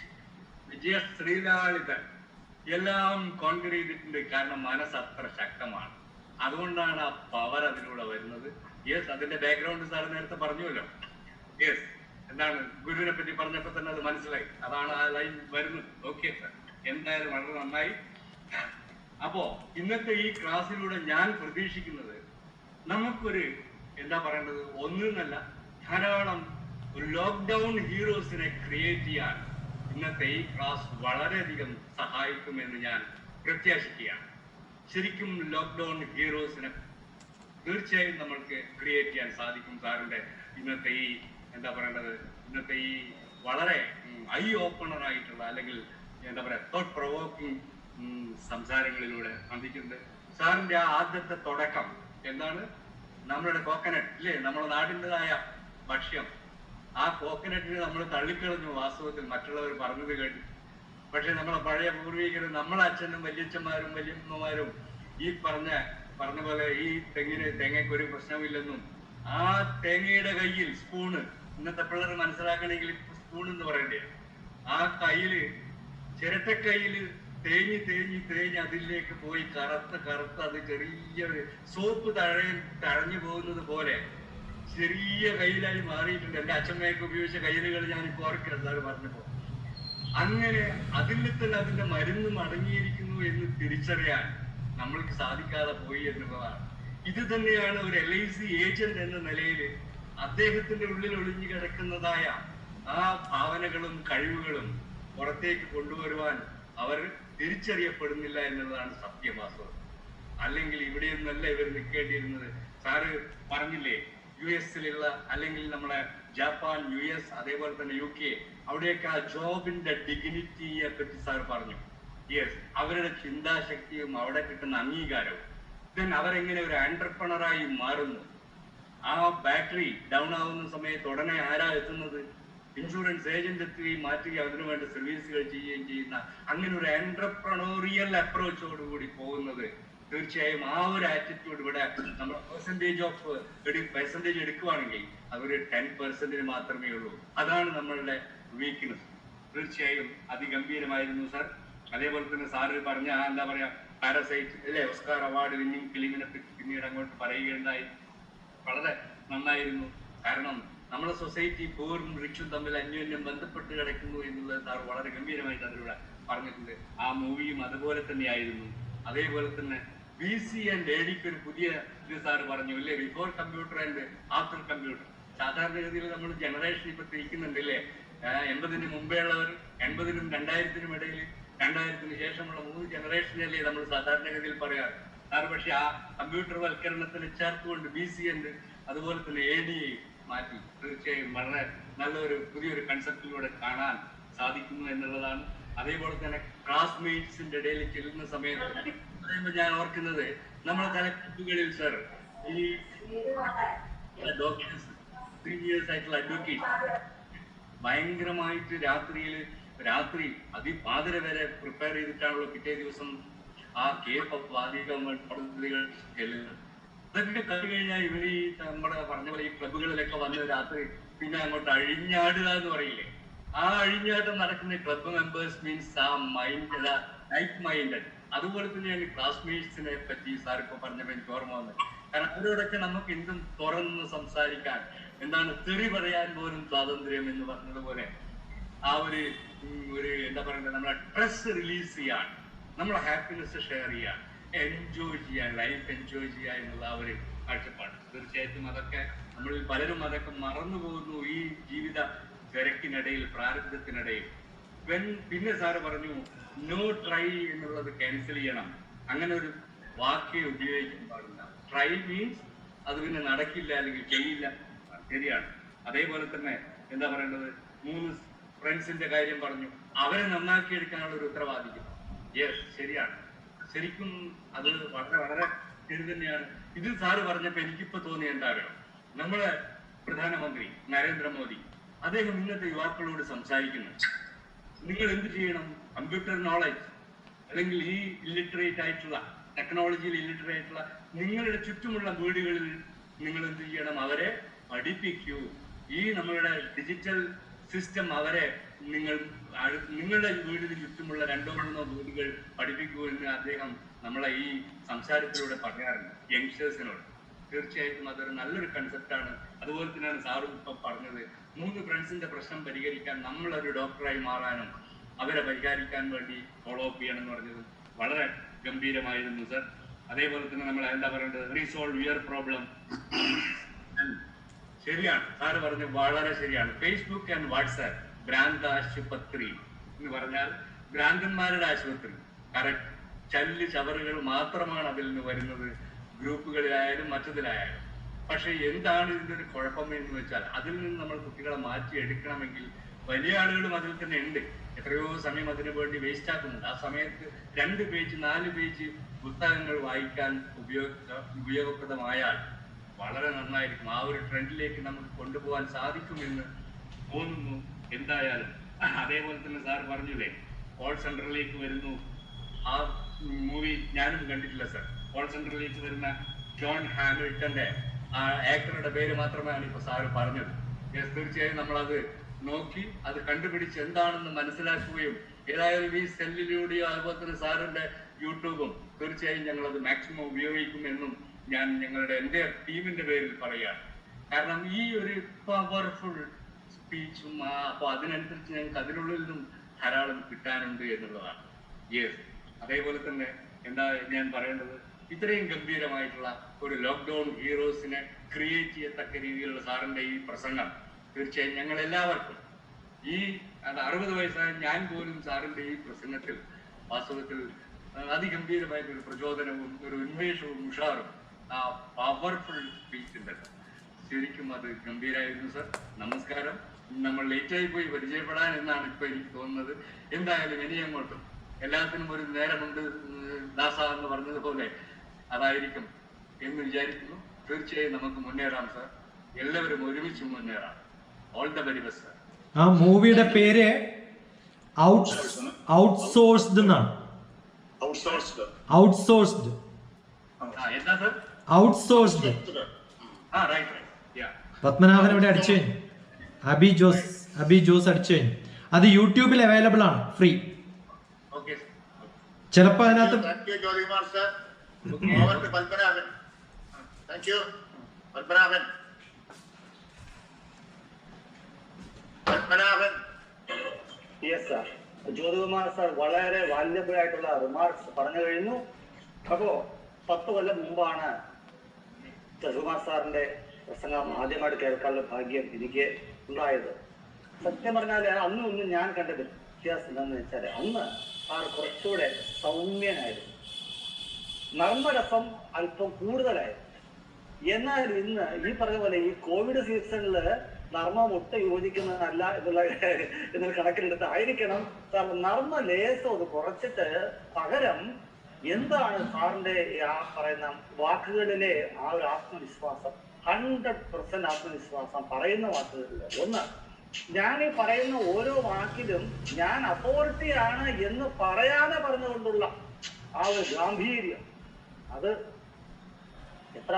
വിജയ ശ്രീലാളിതൻ എല്ലാം കോൺകർ ചെയ്തിട്ടുണ്ട്. കാരണം മനസ്സ് അത്ര ശക്തമാണ്. അതുകൊണ്ടാണ് ആ പവർ അതിലൂടെ വരുന്നത്. യെസ്, അതിന്റെ ബാക്ക്ഗ്രൗണ്ട് സാർ നേരത്തെ പറഞ്ഞുവല്ലോ. യെസ്, എന്താണ് ഗുരുവിനെ പറ്റി പറഞ്ഞപ്പോ തന്നെ അത് മനസ്സിലായി. അതാണ് ആ ലൈൻ വരുന്നത്. ഓക്കെ സർ, എന്തായാലും വളരെ നന്നായി. അപ്പോ ഇന്നത്തെ ഈ ക്ലാസ്സിലൂടെ ഞാൻ പ്രതീക്ഷിക്കുന്നത് നമുക്കൊരു എന്താ പറയേണ്ടത്, ഒന്നല്ല ധാരാളം ഒരു ലോക്ക്ഡൌൺ ഹീറോസിനെ ക്രിയേറ്റ് ചെയ്യാൻ ഇന്നത്തെ ഈ ക്ലാസ് വളരെയധികം സഹായിക്കുമെന്ന് ഞാൻ പ്രത്യാശിക്കുകയാണ്. ശരിക്കും ലോക്ക്ഡൌൺ ഹീറോസിനെ തീർച്ചയായും നമ്മൾക്ക് ക്രിയേറ്റ് ചെയ്യാൻ സാധിക്കും. സാറിന്റെ ഇന്നത്തെ ഈ എന്താ പറയേണ്ടത്, ഇന്നത്തെ ഈ വളരെ ഐ ഓപ്പണർ ആയിട്ടുള്ള അല്ലെങ്കിൽ എന്താ പറയാ തോട്ട് പ്രൊവോക്കിംഗ് സംസാരങ്ങളിലൂടെ വന്നിട്ടുണ്ട്. സാറിന്റെ ആ ആദ്യത്തെ തുടക്കം എന്താണ്, നമ്മളുടെ കോക്കനട്ട് ഇല്ലേ, നമ്മുടെ നാടിൻ്റെതായ ഭക്ഷ്യം. ആ കോക്കനട്ടിനെ നമ്മൾ തള്ളിക്കളഞ്ഞു വാസ്തവത്തിൽ, മറ്റുള്ളവർ പറഞ്ഞത് കേട്ടു. പക്ഷെ നമ്മളെ പഴയ പൂർവികരും നമ്മളെ അച്ഛനും വല്യച്ഛന്മാരും വല്യമ്മമാരും ഈ പറഞ്ഞ പോലെ ഈ തേങ്ങയ്ക്ക് ഒരു പ്രശ്നമില്ലെന്നും ആ തേങ്ങയുടെ കയ്യിൽ സ്പൂണ്, ഇന്നത്തെ പിള്ളേർ മനസ്സിലാക്കണമെങ്കിൽ സ്പൂൺ എന്ന് പറയണ്ടേ, ആ കയ്യില് ചിരട്ടക്കയ്യില് തേഞ്ഞ് അതിലേക്ക് പോയി കറുത്ത് അത് ചെറിയൊരു സോപ്പ് തഴഞ്ഞു പോകുന്നത് പോലെ ചെറിയ കയ്യിലായി മാറിയിട്ടുണ്ട്. എന്റെ അച്ഛമ്മയൊക്കെ ഉപയോഗിച്ച കയ്യിലുകൾ ഞാനിപ്പോ ഓർക്കണം സാറ് പറഞ്ഞപ്പോ. അങ്ങനെ അതിൽ തന്നെ അതിന്റെ മരുന്നും അടങ്ങിയിരിക്കുന്നു എന്ന് തിരിച്ചറിയാൻ നമ്മൾക്ക് സാധിക്കാതെ പോയി എന്നുള്ളതാണ്. ഇത് തന്നെയാണ് ഒരു LIC ഏജന്റ് എന്ന നിലയിൽ അദ്ദേഹത്തിന്റെ ഉള്ളിൽ ഒളിഞ്ഞു കിടക്കുന്നതായ ആ ഭാവനകളും കഴിവുകളും പുറത്തേക്ക് കൊണ്ടുവരുവാൻ അവർ തിരിച്ചറിയപ്പെടുന്നില്ല എന്നുള്ളതാണ് സത്യവാസ്തവം. അല്ലെങ്കിൽ ഇവിടെയൊന്നല്ല ഇവർ നിൽക്കേണ്ടിയിരുന്നത്. സാറ് പറഞ്ഞില്ലേ, US-ലുള്ള അല്ലെങ്കിൽ നമ്മളെ ജപ്പാൻ, US, അതേപോലെ തന്നെ UK, അവിടെയൊക്കെ ആ ജോബിന്റെ ഡിഗ്നിറ്റിയെ പറ്റി സാർ പറഞ്ഞു. യെസ്, അവരുടെ ചിന്താശക്തിയും അവിടെ കിട്ടുന്ന അംഗീകാരവും, ദെൻ അവരെങ്ങനെ ഒരു എന്റർപ്രണറായി മാറുന്നു. ആ ബാറ്ററി ഡൗൺ ആവുന്ന സമയത്ത് ഉടനെ ആരാ എത്തുന്നത്? ഇൻഷുറൻസ് ഏജന്റ് എത്തുകയും മാറ്റുകയും അതിനുവേണ്ട സർവീസുകൾ ചെയ്യുകയും ചെയ്യുന്ന അങ്ങനെ ഒരു എന്റർപ്രണോറിയൽ അപ്രോച്ചോടുകൂടി പോകുന്നത് തീർച്ചയായും ആ ഒരു ആറ്റിറ്റ്യൂഡ് ഇവിടെ നമ്മൾ പെർസെന്റേജ് എടുക്കുവാണെങ്കിൽ അതൊരു 10% മാത്രമേ ഉള്ളൂ. അതാണ് നമ്മളുടെ വീക്ക്നെസ്. തീർച്ചയായും അതിഗംഭീരമായിരുന്നു സാർ. അതേപോലെ തന്നെ സാറ് പറഞ്ഞ എന്താ പറയാ പാരസൈറ്റ് അല്ലെ, ഓസ്കാർ അവാർഡ് വിന്നിംഗ് ഫിലിമിനെ പറ്റി പിന്നീട് അങ്ങോട്ട് പറയുകയുണ്ടായി. വളരെ നന്നായിരുന്നു. കാരണം നമ്മുടെ സൊസൈറ്റി പൂറും റിച്ചും തമ്മിൽ അന്യോന്യം ബന്ധപ്പെട്ട് കിടക്കുന്നു എന്നുള്ളത് സാർ വളരെ ഗംഭീരമായിട്ട് അതിലൂടെ പറഞ്ഞിട്ടുണ്ട്. ആ മൂവിയും അതുപോലെ തന്നെയായിരുന്നു. അതേപോലെ തന്നെ BC and ADക്ക് ഒരു പുതിയ ഇത് സാറ് പറഞ്ഞു അല്ലേ, before computer and after computer. സാധാരണഗതിയിൽ നമ്മൾ ജനറേഷൻ ഇപ്പൊ തിരിക്കുന്നുണ്ട് അല്ലേ, 80-ന് മുമ്പേ ഉള്ളവർ, 80-നും 2000-നും ഇടയിൽ, 2000-ന് ശേഷമുള്ള 3 ജനറേഷനല്ലേ നമ്മൾ സാധാരണഗതിയിൽ പറയാറ് സാറ്. പക്ഷെ ആ കമ്പ്യൂട്ടർ വൽക്കരണത്തിന് ചേർത്തുകൊണ്ട് BC and അതുപോലെ തന്നെ AD മാറ്റി. തീർച്ചയായും വളരെ നല്ലൊരു പുതിയൊരു കൺസെപ്റ്റിലൂടെ കാണാൻ സാധിക്കുന്നു എന്നുള്ളതാണ്. അതേപോലെ തന്നെ ക്ലാസ്മേറ്റ്സിന്റെ ഇടയിൽ ചെല്ലുന്ന സമയത്ത് പറയുമ്പോൾ ഞാൻ ഓർക്കുന്നത് നമ്മുടെ തലക്കെട്ടുകളിൽ സർ ഈ ഡോക്ടേഴ്സ് 3 years ആയിട്ടുള്ള അഡ്വക്കേറ്റ് ഭയങ്കരമായിട്ട് രാത്രി അതിപാതിര വരെ പ്രിപ്പയർ ചെയ്തിട്ടാണല്ലോ പിറ്റേ ദിവസം ആ കേസ് വാദികൾ ചെല്ലുന്നത്. അതൊക്കെ കണ്ടു കഴിഞ്ഞാൽ ഇവർ ഈ നമ്മുടെ പറഞ്ഞ പോലെ ഈ ക്ലബുകളിലൊക്കെ വന്ന് രാത്രി പിന്നെ അങ്ങോട്ട് അഴിഞ്ഞാടുക എന്ന് പറയില്ലേ, ആ അഴിഞ്ഞാട്ടം നടക്കുന്ന ക്ലബ് മെമ്പേഴ്സ് മീൻസ് ആ മൈൻഡ് ലൈഫ് മൈൻഡ്. അതുപോലെ തന്നെയാണ് ക്ലാസ്മേറ്റ്സിനെ പറ്റി സാർ ഇപ്പൊ പറഞ്ഞപ്പോൾ എനിക്ക് ഓർമ്മ വന്നത്. കാരണം അവരോടൊക്കെ നമുക്ക് എന്തും തുറന്ന് സംസാരിക്കാൻ, എന്താണ് തെറി പറയാൻ പോലും സ്വാതന്ത്ര്യം എന്ന് പറഞ്ഞതുപോലെ ആ ഒരു എന്താ പറയുക, നമ്മളെ സ്ട്രെസ് റിലീസ് ചെയ്യാൻ, നമ്മളെ ഹാപ്പിനെസ് ഷെയർ ചെയ്യാൻ, എൻജോയ് ചെയ്യാൻ, ലൈഫ് എൻജോയ് ചെയ്യാൻ എന്നുള്ള ആ ഒരു കാഴ്ചപ്പാട്. തീർച്ചയായിട്ടും അതൊക്കെ നമ്മളിൽ പലരും അതൊക്കെ മറന്നു പോകുന്നു ഈ ജീവിത തിരക്കിനിടയിൽ, പ്രാരബ്ധത്തിനിടയിൽ. പിന്നെ സാറ് പറഞ്ഞു നോ ട്രൈ എന്നുള്ളത് ക്യാൻസൽ ചെയ്യണം. അങ്ങനെ ഒരു വാക്കേ ഉപയോഗിക്കാൻ പാടില്ല. ട്രൈ മീൻസ് അത് പിന്നെ നടക്കില്ല അല്ലെങ്കിൽ ചെയ്യില്ല. ശരിയാണ്. അതേപോലെ തന്നെ എന്താ പറയേണ്ടത്, 3 ഫ്രണ്ട്സിന്റെ കാര്യം പറഞ്ഞു, അവരെ നന്നാക്കി എടുക്കാനുള്ള ഒരു ഉത്തരവാദിത്വം. യെസ്, ശരിയാണ്. ശരിക്കും അത് വളരെ വളരെ ശരി തന്നെയാണ്. ഇത് സാറ് പറഞ്ഞപ്പോ എനിക്കിപ്പോ തോന്നിയ എന്താണോ, നമ്മളെ പ്രധാനമന്ത്രി നരേന്ദ്രമോദി അദ്ദേഹം ഇന്നത്തെ യുവാക്കളോട് സംസാരിക്കുന്നു. നിങ്ങൾ എന്ത് ചെയ്യണം, കമ്പ്യൂട്ടർ നോളജ് അല്ലെങ്കിൽ ഈ ഇല്ലിറ്ററേറ്റ് ആയിട്ടുള്ള ടെക്നോളജിയിൽ ഇല്ലിറ്ററേറ്റ് ആയിട്ടുള്ള നിങ്ങളുടെ ചുറ്റുമുള്ള വീടുകളിൽ നിങ്ങൾ എന്ത് ചെയ്യണം, അവരെ പഠിപ്പിക്കൂ. ഈ നമ്മളുടെ ഡിജിറ്റൽ സിസ്റ്റം അവരെ നിങ്ങളുടെ വീടിന് ചുറ്റുമുള്ള 2-3 വീടുകൾ പഠിപ്പിക്കൂ എന്ന് അദ്ദേഹം നമ്മളെ ഈ സംസാരത്തിലൂടെ പറയാറുണ്ട് യങ്സ്റ്റേഴ്സിനോട്. തീർച്ചയായിട്ടും അതൊരു നല്ലൊരു കൺസെപ്റ്റാണ്. അതുപോലെ തന്നെയാണ് സാറും ഇപ്പം പറഞ്ഞത്, 3 ഫ്രണ്ട്സിന്റെ പ്രശ്നം പരിഹരിക്കാൻ നമ്മളൊരു ഡോക്ടറായി മാറാനും അവരെ പരിഹരിക്കാൻ വേണ്ടി ഫോളോ അപ്പ് ചെയ്യണം എന്ന് പറഞ്ഞത് വളരെ ഗംഭീരമായിരുന്നു സർ. അതേപോലെ തന്നെ നമ്മൾ എന്താ പറയേണ്ടത്, റീസോൾവ് യുവർ പ്രോബ്ലം. ശരിയാണ്, സാറ് പറഞ്ഞത് വളരെ ശരിയാണ്. ഫേസ്ബുക്ക് ആൻഡ് വാട്സാപ്പ് ഭ്രാന്ത് ആശുപത്രി എന്ന് പറഞ്ഞാൽ ഭ്രാന്തന്മാരുടെ ആശുപത്രി. കറക്റ്റ്. ചവറുകൾ മാത്രമാണ് അതിൽ നിന്ന് വരുന്നത്, ഗ്രൂപ്പുകളിലായാലും മറ്റതിലായാലും. പക്ഷെ എന്താണ് ഇതിന്റെ ഒരു കുഴപ്പം എന്ന് വെച്ചാൽ, അതിൽ നിന്ന് നമ്മൾ കുട്ടികളെ മാറ്റിയെടുക്കണമെങ്കിൽ വലിയ ആളുകളും അതിൽ തന്നെ ഉണ്ട്. എത്രയോ സമയം അതിനു വേണ്ടി വേസ്റ്റ് ആക്കുന്നുണ്ട്. ആ സമയത്ത് 2 പേജ് 4 പേജ് പുസ്തകങ്ങൾ വായിക്കാൻ ഉപയോഗപ്രദമായാൽ വളരെ നന്നായിരിക്കും. ആ ഒരു ട്രെൻഡിലേക്ക് നമുക്ക് കൊണ്ടുപോകാൻ സാധിക്കുമെന്ന് തോന്നുന്നു. എന്തായാലും അതേപോലെ തന്നെ സാർ പറഞ്ഞില്ലേ, കോൾ സെന്ററിലേക്ക് വരുന്നു. ആ മൂവി ഞാനും കണ്ടിട്ടില്ല സർ. കോൾ സെന്ററിലേക്ക് വരുന്ന ജോൺ ഹാമിൽട്ടന്റെ ആ ആക്ടറുടെ പേര് മാത്രമാണ് ഇപ്പൊ സാറ് പറഞ്ഞത്. തീർച്ചയായും നമ്മളത് നോക്കി അത് കണ്ടുപിടിച്ച് എന്താണെന്ന് മനസ്സിലാക്കുകയും, ഏതായാലും ഈ സെല്ലിലൂടെയോ അതുപോലെ തന്നെ സാറിന്റെ യൂട്യൂബും തീർച്ചയായും ഞങ്ങളത് മാക്സിമം ഉപയോഗിക്കുമെന്നും ഞാൻ എൻ്റെ ടീമിന്റെ പേരിൽ പറയുകയാണ്. കാരണം ഈ ഒരു പവർഫുൾ സ്പീച്ചും അപ്പൊ അതിനനുസരിച്ച് ഞങ്ങൾക്ക് അതിനുള്ളിൽ നിന്നും ധാരാളം കിട്ടാനുണ്ട് എന്നുള്ളതാണ്. യെസ്. അതേപോലെ തന്നെ എന്താ ഞാൻ പറയേണ്ടത്, ഇത്രയും ഗംഭീരമായിട്ടുള്ള ഒരു ലോക്ക്ഡൌൺ ഹീറോസിനെ ക്രിയേറ്റ് ചെയ്യത്തക്ക രീതിയിലുള്ള സാറിന്റെ ഈ പ്രസംഗം തീർച്ചയായും ഞങ്ങൾ എല്ലാവർക്കും, ഈ 60 വയസ്സായ ഞാൻ പോലും സാറിന്റെ ഈ പ്രസംഗത്തിൽ വാസ്തവത്തിൽ അതിഗംഭീരമായിട്ടൊരു പ്രചോദനവും ഒരു ഉന്മേഷവും ഉഷാറും ആ പവർഫുൾ സ്പീച്ചിന്റെ ശരിക്കും അത് ഗംഭീരമായിരുന്നു സർ. നമസ്കാരം. നമ്മൾ ലേറ്റായി പോയി പരിചയപ്പെടാൻ എന്നാണ് ഇപ്പൊ എനിക്ക് തോന്നുന്നത്. എന്തായാലും ഇനി അങ്ങോട്ടും എല്ലാത്തിനും ഒരു നേരമുണ്ട് ദാസ എന്ന് പറഞ്ഞതുപോലെ അതായിരിക്കും എന്ന് വിചാരിക്കുന്നു. തീർച്ചയായും നമുക്ക് മുന്നേറാം സർ. എല്ലാവരും ഒരുമിച്ച് മുന്നേറാം. All the very best sir. ആ മൂവിയുടെ പേര് ഔട്ട്സോഴ്സ്ഡ് എന്നാണ്. ഔട്ട്സോഴ്സ്ഡ് എന്താ സർ? ഔട്ട്സോഴ്സ്ഡ്. റൈറ്റ്. പത്മനാഭൻ ഇവിടെ അടിച്ചു കഴിഞ്ഞു. അബി ജോസ് അടിച്ചു കഴിഞ്ഞു. അത് യൂട്യൂബിൽ അവൈലബിൾ ആണ്, ഫ്രീ. ചിലപ്പോ അതിനകത്ത് ജ്യോതികുമാർ സാർ വളരെ വാല്യബിൾ ആയിട്ടുള്ള റിമാർക്സ് പറഞ്ഞു കഴിഞ്ഞു. അപ്പോ 10 കൊല്ലം മുമ്പാണ് ജ്യോതികുമാർ സാറിന്റെ പ്രസംഗം ആദ്യമായിട്ട് കേൾക്കാനുള്ള ഭാഗ്യം എനിക്ക് ഉണ്ടായത്. സത്യം പറഞ്ഞാല് അന്നൊന്നും ഞാൻ കണ്ട വ്യത്യാസം എന്താണെന്ന് വെച്ചാല്, അന്ന് സാർ കുറച്ചുകൂടെ സൗമ്യനായിരുന്നു, നർമ്മരസം അല്പം കൂടുതലായിരുന്നു. എന്നാൽ ഇന്ന് ഈ പറഞ്ഞ പോലെ ഈ കോവിഡ് സീസണില് നർമ്മം ഒട്ടും യോജിക്കുന്നതല്ല എന്നൊരു കണക്കിലെടുത്തായിരിക്കണം സാർ നർമ്മ ലേസം അത് കുറച്ചിട്ട് പകരം എന്താണ് സാറിന്റെ ആ പറയുന്ന വാക്കുകളിലെ ആ ഒരു ആത്മവിശ്വാസം, 100% ആത്മവിശ്വാസം പറയുന്ന വാക്കുകളിൽ ഒന്ന്, ഞാൻ ഈ പറയുന്ന ഓരോ വാക്കിലും ഞാൻ അതോറിറ്റിയാണ് എന്ന് പറയാതെ പറഞ്ഞുകൊണ്ടുള്ള ആ ഒരു ഗാംഭീര്യം, അത് എത്ര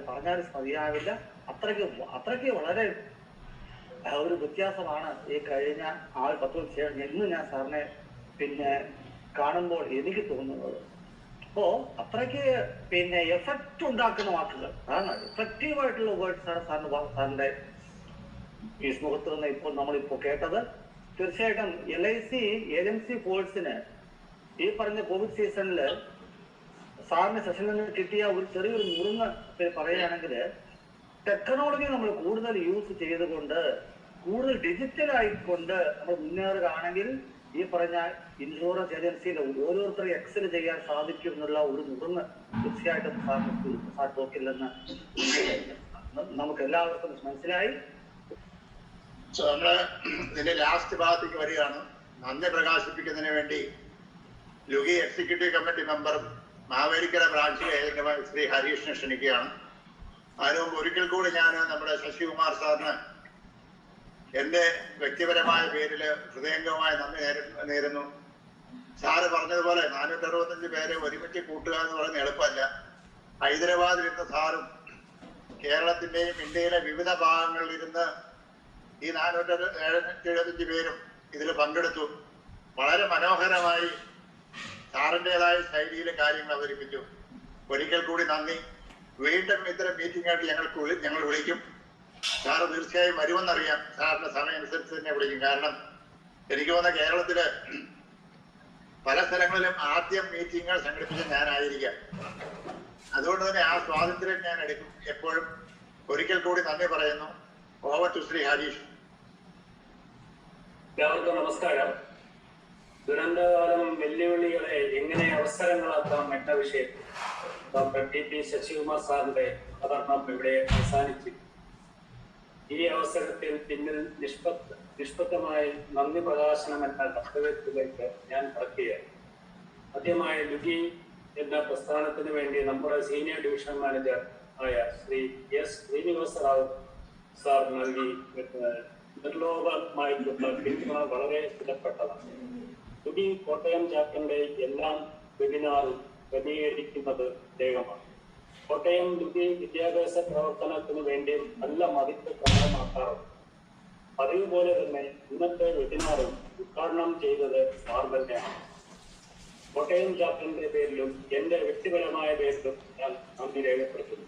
പറഞ്ഞാലും മതിയാവില്ല. അത്രയ്ക്ക് വളരെ ഒരു വ്യത്യാസമാണ് ഈ കഴിഞ്ഞ 10 വർഷം ഇന്ന് ഞാൻ സാറിനെ കാണുമ്പോൾ എനിക്ക് തോന്നുന്നത്. അപ്പോ അത്രയ്ക്ക് എഫക്റ്റ് ഉണ്ടാക്കുന്ന വാക്കുകൾ, അതാണ് എഫക്റ്റീവായിട്ടുള്ള വേർഡ്സ് ആണ് സാറിന്റെ ഈ മുഖത്ത് നിന്ന് ഇപ്പോൾ നമ്മളിപ്പോ കേട്ടത്. തീർച്ചയായിട്ടും LIC ഏജൻസി ഫോഴ്സിന് ഈ പറഞ്ഞ കോവിഡ് സീസണില് സാറിന് സെഷനിൽ നിന്ന് കിട്ടിയ ഒരു ചെറിയൊരു നുറുങ്ങ് പറയുകയാണെങ്കിൽ, ടെക്നോളജി നമ്മൾ കൂടുതൽ യൂസ് ചെയ്തുകൊണ്ട് കൂടുതൽ ഡിജിറ്റൽ ആയിക്കൊണ്ട് നമ്മൾ മുന്നേറുകയാണെങ്കിൽ ഈ പറഞ്ഞ ഇൻഷുറൻസ് ഏജൻസിയിൽ ഓരോരുത്തരും എക്സൽ ചെയ്യാൻ സാധിക്കും എന്നുള്ള ഒരു നുറുങ്ങ് തീർച്ചയായിട്ടും സാർ ടോക്കില്ലെന്ന് നമുക്ക് എല്ലാവർക്കും മനസ്സിലായി. നമ്മള് ഇതിന്റെ ലാസ്റ്റ് ഭാഗത്തേക്ക് വരികയാണ്. നന്ദി പ്രകാശിപ്പിക്കുന്നതിന് വേണ്ടി ലുഗി എക്സിക്യൂട്ടീവ് കമ്മിറ്റി മെമ്പറും മാവേലിക്കര ബ്രാഞ്ചിലെ ഏജന്റുമായ ശ്രീ ഹരീഷിനെ ക്ഷണിക്കുകയാണ്. അതിനു മുമ്പ് ഒരിക്കൽ കൂടി ഞാൻ നമ്മുടെ ശശികുമാർ സാറിന് എന്റെ വ്യക്തിപരമായ പേരില് ഹൃദയംഗമായ നന്ദി നേരുന്നു. സാറ് പറഞ്ഞതുപോലെ 465 പേരെ ഒരുമിച്ച് കൂട്ടുക എന്ന് പറയുന്നത് എളുപ്പമല്ല. ഹൈദരാബാദിലിരുന്ന സാറും കേരളത്തിന്റെയും ഇന്ത്യയിലെ വിവിധ ഭാഗങ്ങളിൽ ഇരുന്ന് ഈ 475 പേരും ഇതിൽ പങ്കെടുത്തു. വളരെ മനോഹരമായി സാറിൻ്റെതായ ശൈലിയിലെ കാര്യങ്ങൾ അവതരിപ്പിച്ചു. ഒരിക്കൽ കൂടി നന്ദി. വീണ്ടും ഇത്തരം മീറ്റിംഗായിട്ട് ഞങ്ങൾ വിളിക്കും. സാറ് തീർച്ചയായും വരുമെന്നറിയാം. സാറിന്റെ സമയം അനുസരിച്ച് തന്നെ വിളിക്കും. കാരണം എനിക്ക് തോന്നുന്ന കേരളത്തില് പല സ്ഥലങ്ങളിലും ആദ്യം മീറ്റിങ്ങുകൾ സംഘടിപ്പിച്ച ഞാനായിരിക്കാം. അതുകൊണ്ട് തന്നെ ആ സ്വാതന്ത്ര്യം ഞാൻ എടുക്കും എപ്പോഴും. ഒരിക്കൽ കൂടി നന്ദി പറയുന്നു. Over to Shri Harish. എല്ലാവർക്കും നമസ്കാരം. ദുരന്തകാലം വെല്ലുവിളികളെ എങ്ങനെ അവസരങ്ങളാക്കാം എന്ന വിഷയത്തിൽ ഡോക്ടർ TP ശശികുമാർ സാറിന്റെ അവതരണം ഇവിടെ അവസാനിച്ചു. ഈ അവസരത്തിൽ പിന്നിൽ നിഷ്പക്ഷമായി നന്ദി പ്രകാശനം എന്ന കർത്തവ്യത്തിലേക്ക് ഞാൻ കടക്കുകയാണ്. ആദ്യമായി ലുഗി എന്ന പ്രസ്ഥാനത്തിന് വേണ്ടി നമ്മുടെ സീനിയർ ഡിവിഷൻ മാനേജർ ആയ ശ്രീ S. ശ്രീനിവാസ റാവു സാർ നൽകി നിർലോഭമായിട്ടുള്ള പിന്തുണ വളരെ വിലപ്പെട്ടതാണ്. ലുഗി കോട്ടയം ചാപ്റ്ററിന്റെ എല്ലാം വെബിനാറും ക്രമീകരിക്കുന്നത് അദ്ദേഹമാണ്. കോട്ടയം ലുഗി വിദ്യാഭ്യാസ പ്രവർത്തനത്തിന് വേണ്ടി നല്ല മതിപ്പ് പ്രകടമാക്കാറുണ്ട്. പതിവ് പോലെ തന്നെ ഇന്നത്തെ വെബിനാറും ഉദ്ഘാടനം ചെയ്തത് സാർ തന്നെയാണ്. കോട്ടയം ചാപ്റ്ററിന്റെ പേരിലും എന്റെ വ്യക്തിപരമായ പേരിലും ഞാൻ നന്ദി രേഖപ്പെടുത്തുന്നു.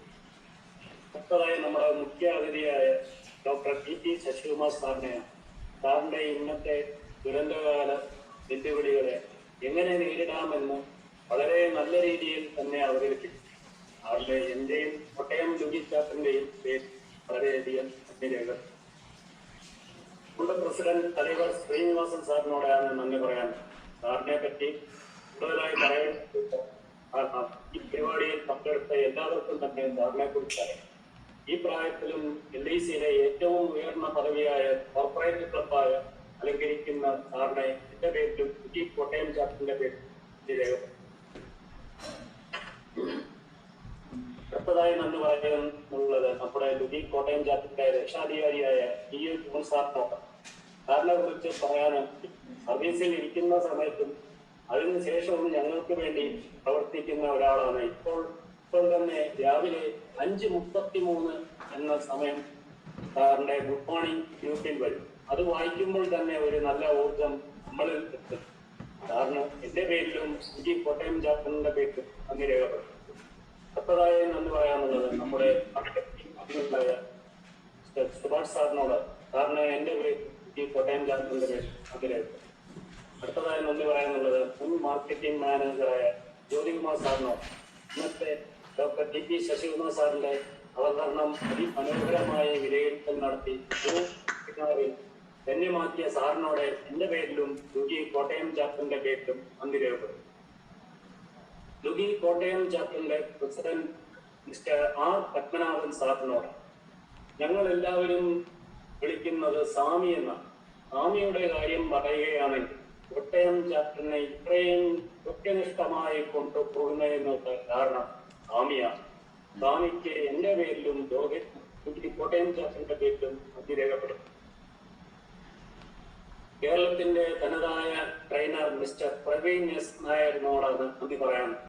അടുത്തതായി നമ്മുടെ മുഖ്യ അതിഥിയായ ഡോക്ടർ TP ശശികുമാർ സാറിനെയാണ്. സാറിന്റെ ഇന്നത്തെ ദുരന്തകാല വെല്ലുവിളികളെ എങ്ങനെ നേരിടാമെന്ന് വളരെ നല്ല രീതിയിൽ തന്നെ അവതരിപ്പിച്ചു. അവരുടെ എന്റെയും കോട്ടയം ലുഗി ചാപ്റ്ററിന്റെയും പേര് വളരെയധികം നന്ദി രേഖപ്പെടുത്തുന്നു. പ്രസിഡന്റ് തലവർ ശ്രീനിവാസൻ സാറിനോടാണ് നന്ദി പറയാൻ. സാറിനെ പറ്റി കൂടുതലായി പറയാൻ കാരണം ഈ പരിപാടിയിൽ പങ്കെടുത്ത എല്ലാവർക്കും തന്നെ സാറിനെ കുറിച്ചറിയാം. ഈ പ്രായത്തിലും LICയിലെ ഏറ്റവും ഉയർന്ന പദവിയായ കോർപ്പറേറ്റ് ക്ലബായ അലങ്കരിക്കുന്ന സാറിനെ എന്റെ പേരിലും ലുഗി കോട്ടയം ചാപ്റ്ററിന്റെ പേരിൽ രേഖപ്പെടുത്തുന്നു. അടുത്തതായി നന്ദി പറയാനുള്ളത് നമ്മുടെ ലുഗി കോട്ടയം ചാപ്റ്ററിന്റെ രക്ഷാധികാരിയായ TU ജോൺ സാറിനോട്. സാറിനെ കുറിച്ച് പറയാനും സർവീസിൽ ഇരിക്കുന്ന സമയത്തും അതിനുശേഷവും ഞങ്ങൾക്ക് വേണ്ടി പ്രവർത്തിക്കുന്ന ഒരാളാണ്. ഇപ്പോൾ ഇപ്പോൾ തന്നെ രാവിലെ 5:33 എന്ന സമയം സാറിന്റെ ഗുഡ് മോർണിംഗ് യൂട്യൂബിൽ വരും. അത് വായിക്കുമ്പോൾ തന്നെ ഒരു നല്ല ഊർജം നമ്മളിൽ എത്തും. സാറിന് എന്റെ പേരിലും ഈ കോട്ടയം ചാപ്റ്ററിന്റെ പേരിലും നന്ദി രേഖപ്പെടുത്തും. അടുത്തതായി നന്ദി പറയാനുള്ളത് നമ്മുടെ അംഗങ്ങളായ സുഭാഷ് സാറിനോട്. സാറിന് എന്റെ പേര് ഈ കോട്ടയം ചാപ്റ്ററിന്റെ പേരിൽ നന്ദി രേഖപ്പെടുത്തും. അടുത്തതായി നന്ദി പറയാനുള്ളത് മുൻ മാർക്കറ്റിംഗ് മാനേജറായ ജ്യോതികുമാർ സാറിനോട്. ഇന്നത്തെ ഡോക്ടർ ടി പി ശശികുമാർ സാറിന്റെ അവതരണം അതിമനോഹരമായ വിലയിരുത്തൽ നടത്തി ധന്യമാക്കിയ സാറിനോട് എന്റെ പേരിലും ലുഗി കോട്ടയം ചാപ്റ്ററിന്റെ പേരിലും നന്ദി രേഖപ്പെടുത്തും. ലുഗി കോട്ടയം ചാപ്റ്ററിന്റെ പ്രസിഡന്റ് മിസ്റ്റർ ആർ പത്മനാഭൻ സാറിനോട്. ഞങ്ങൾ എല്ലാവരും വിളിക്കുന്നത് സ്വാമി എന്നാണ്. സ്വാമിയുടെ കാര്യം പറയുകയാണെങ്കിൽ കോട്ടയം ചാപ്റ്ററിനെ ഇത്രയും കൃത്യനിഷ്ഠമായി കൊണ്ടുപോകുന്നതിനൊക്കെ കാരണം സ്വാമിയാണ്. സ്വാമിക്ക് എന്റെ പേരിലും കോട്ടയം ചാപ്റ്ററിന്റെ പേരിലും നന്ദി രേഖപ്പെടുത്തും. കേരളത്തിന്റെ തനതായ ട്രെയിനർ മിസ്റ്റർ പ്രവീൺ എസ് നായരിനോടാണ് നന്ദി പറയാൻ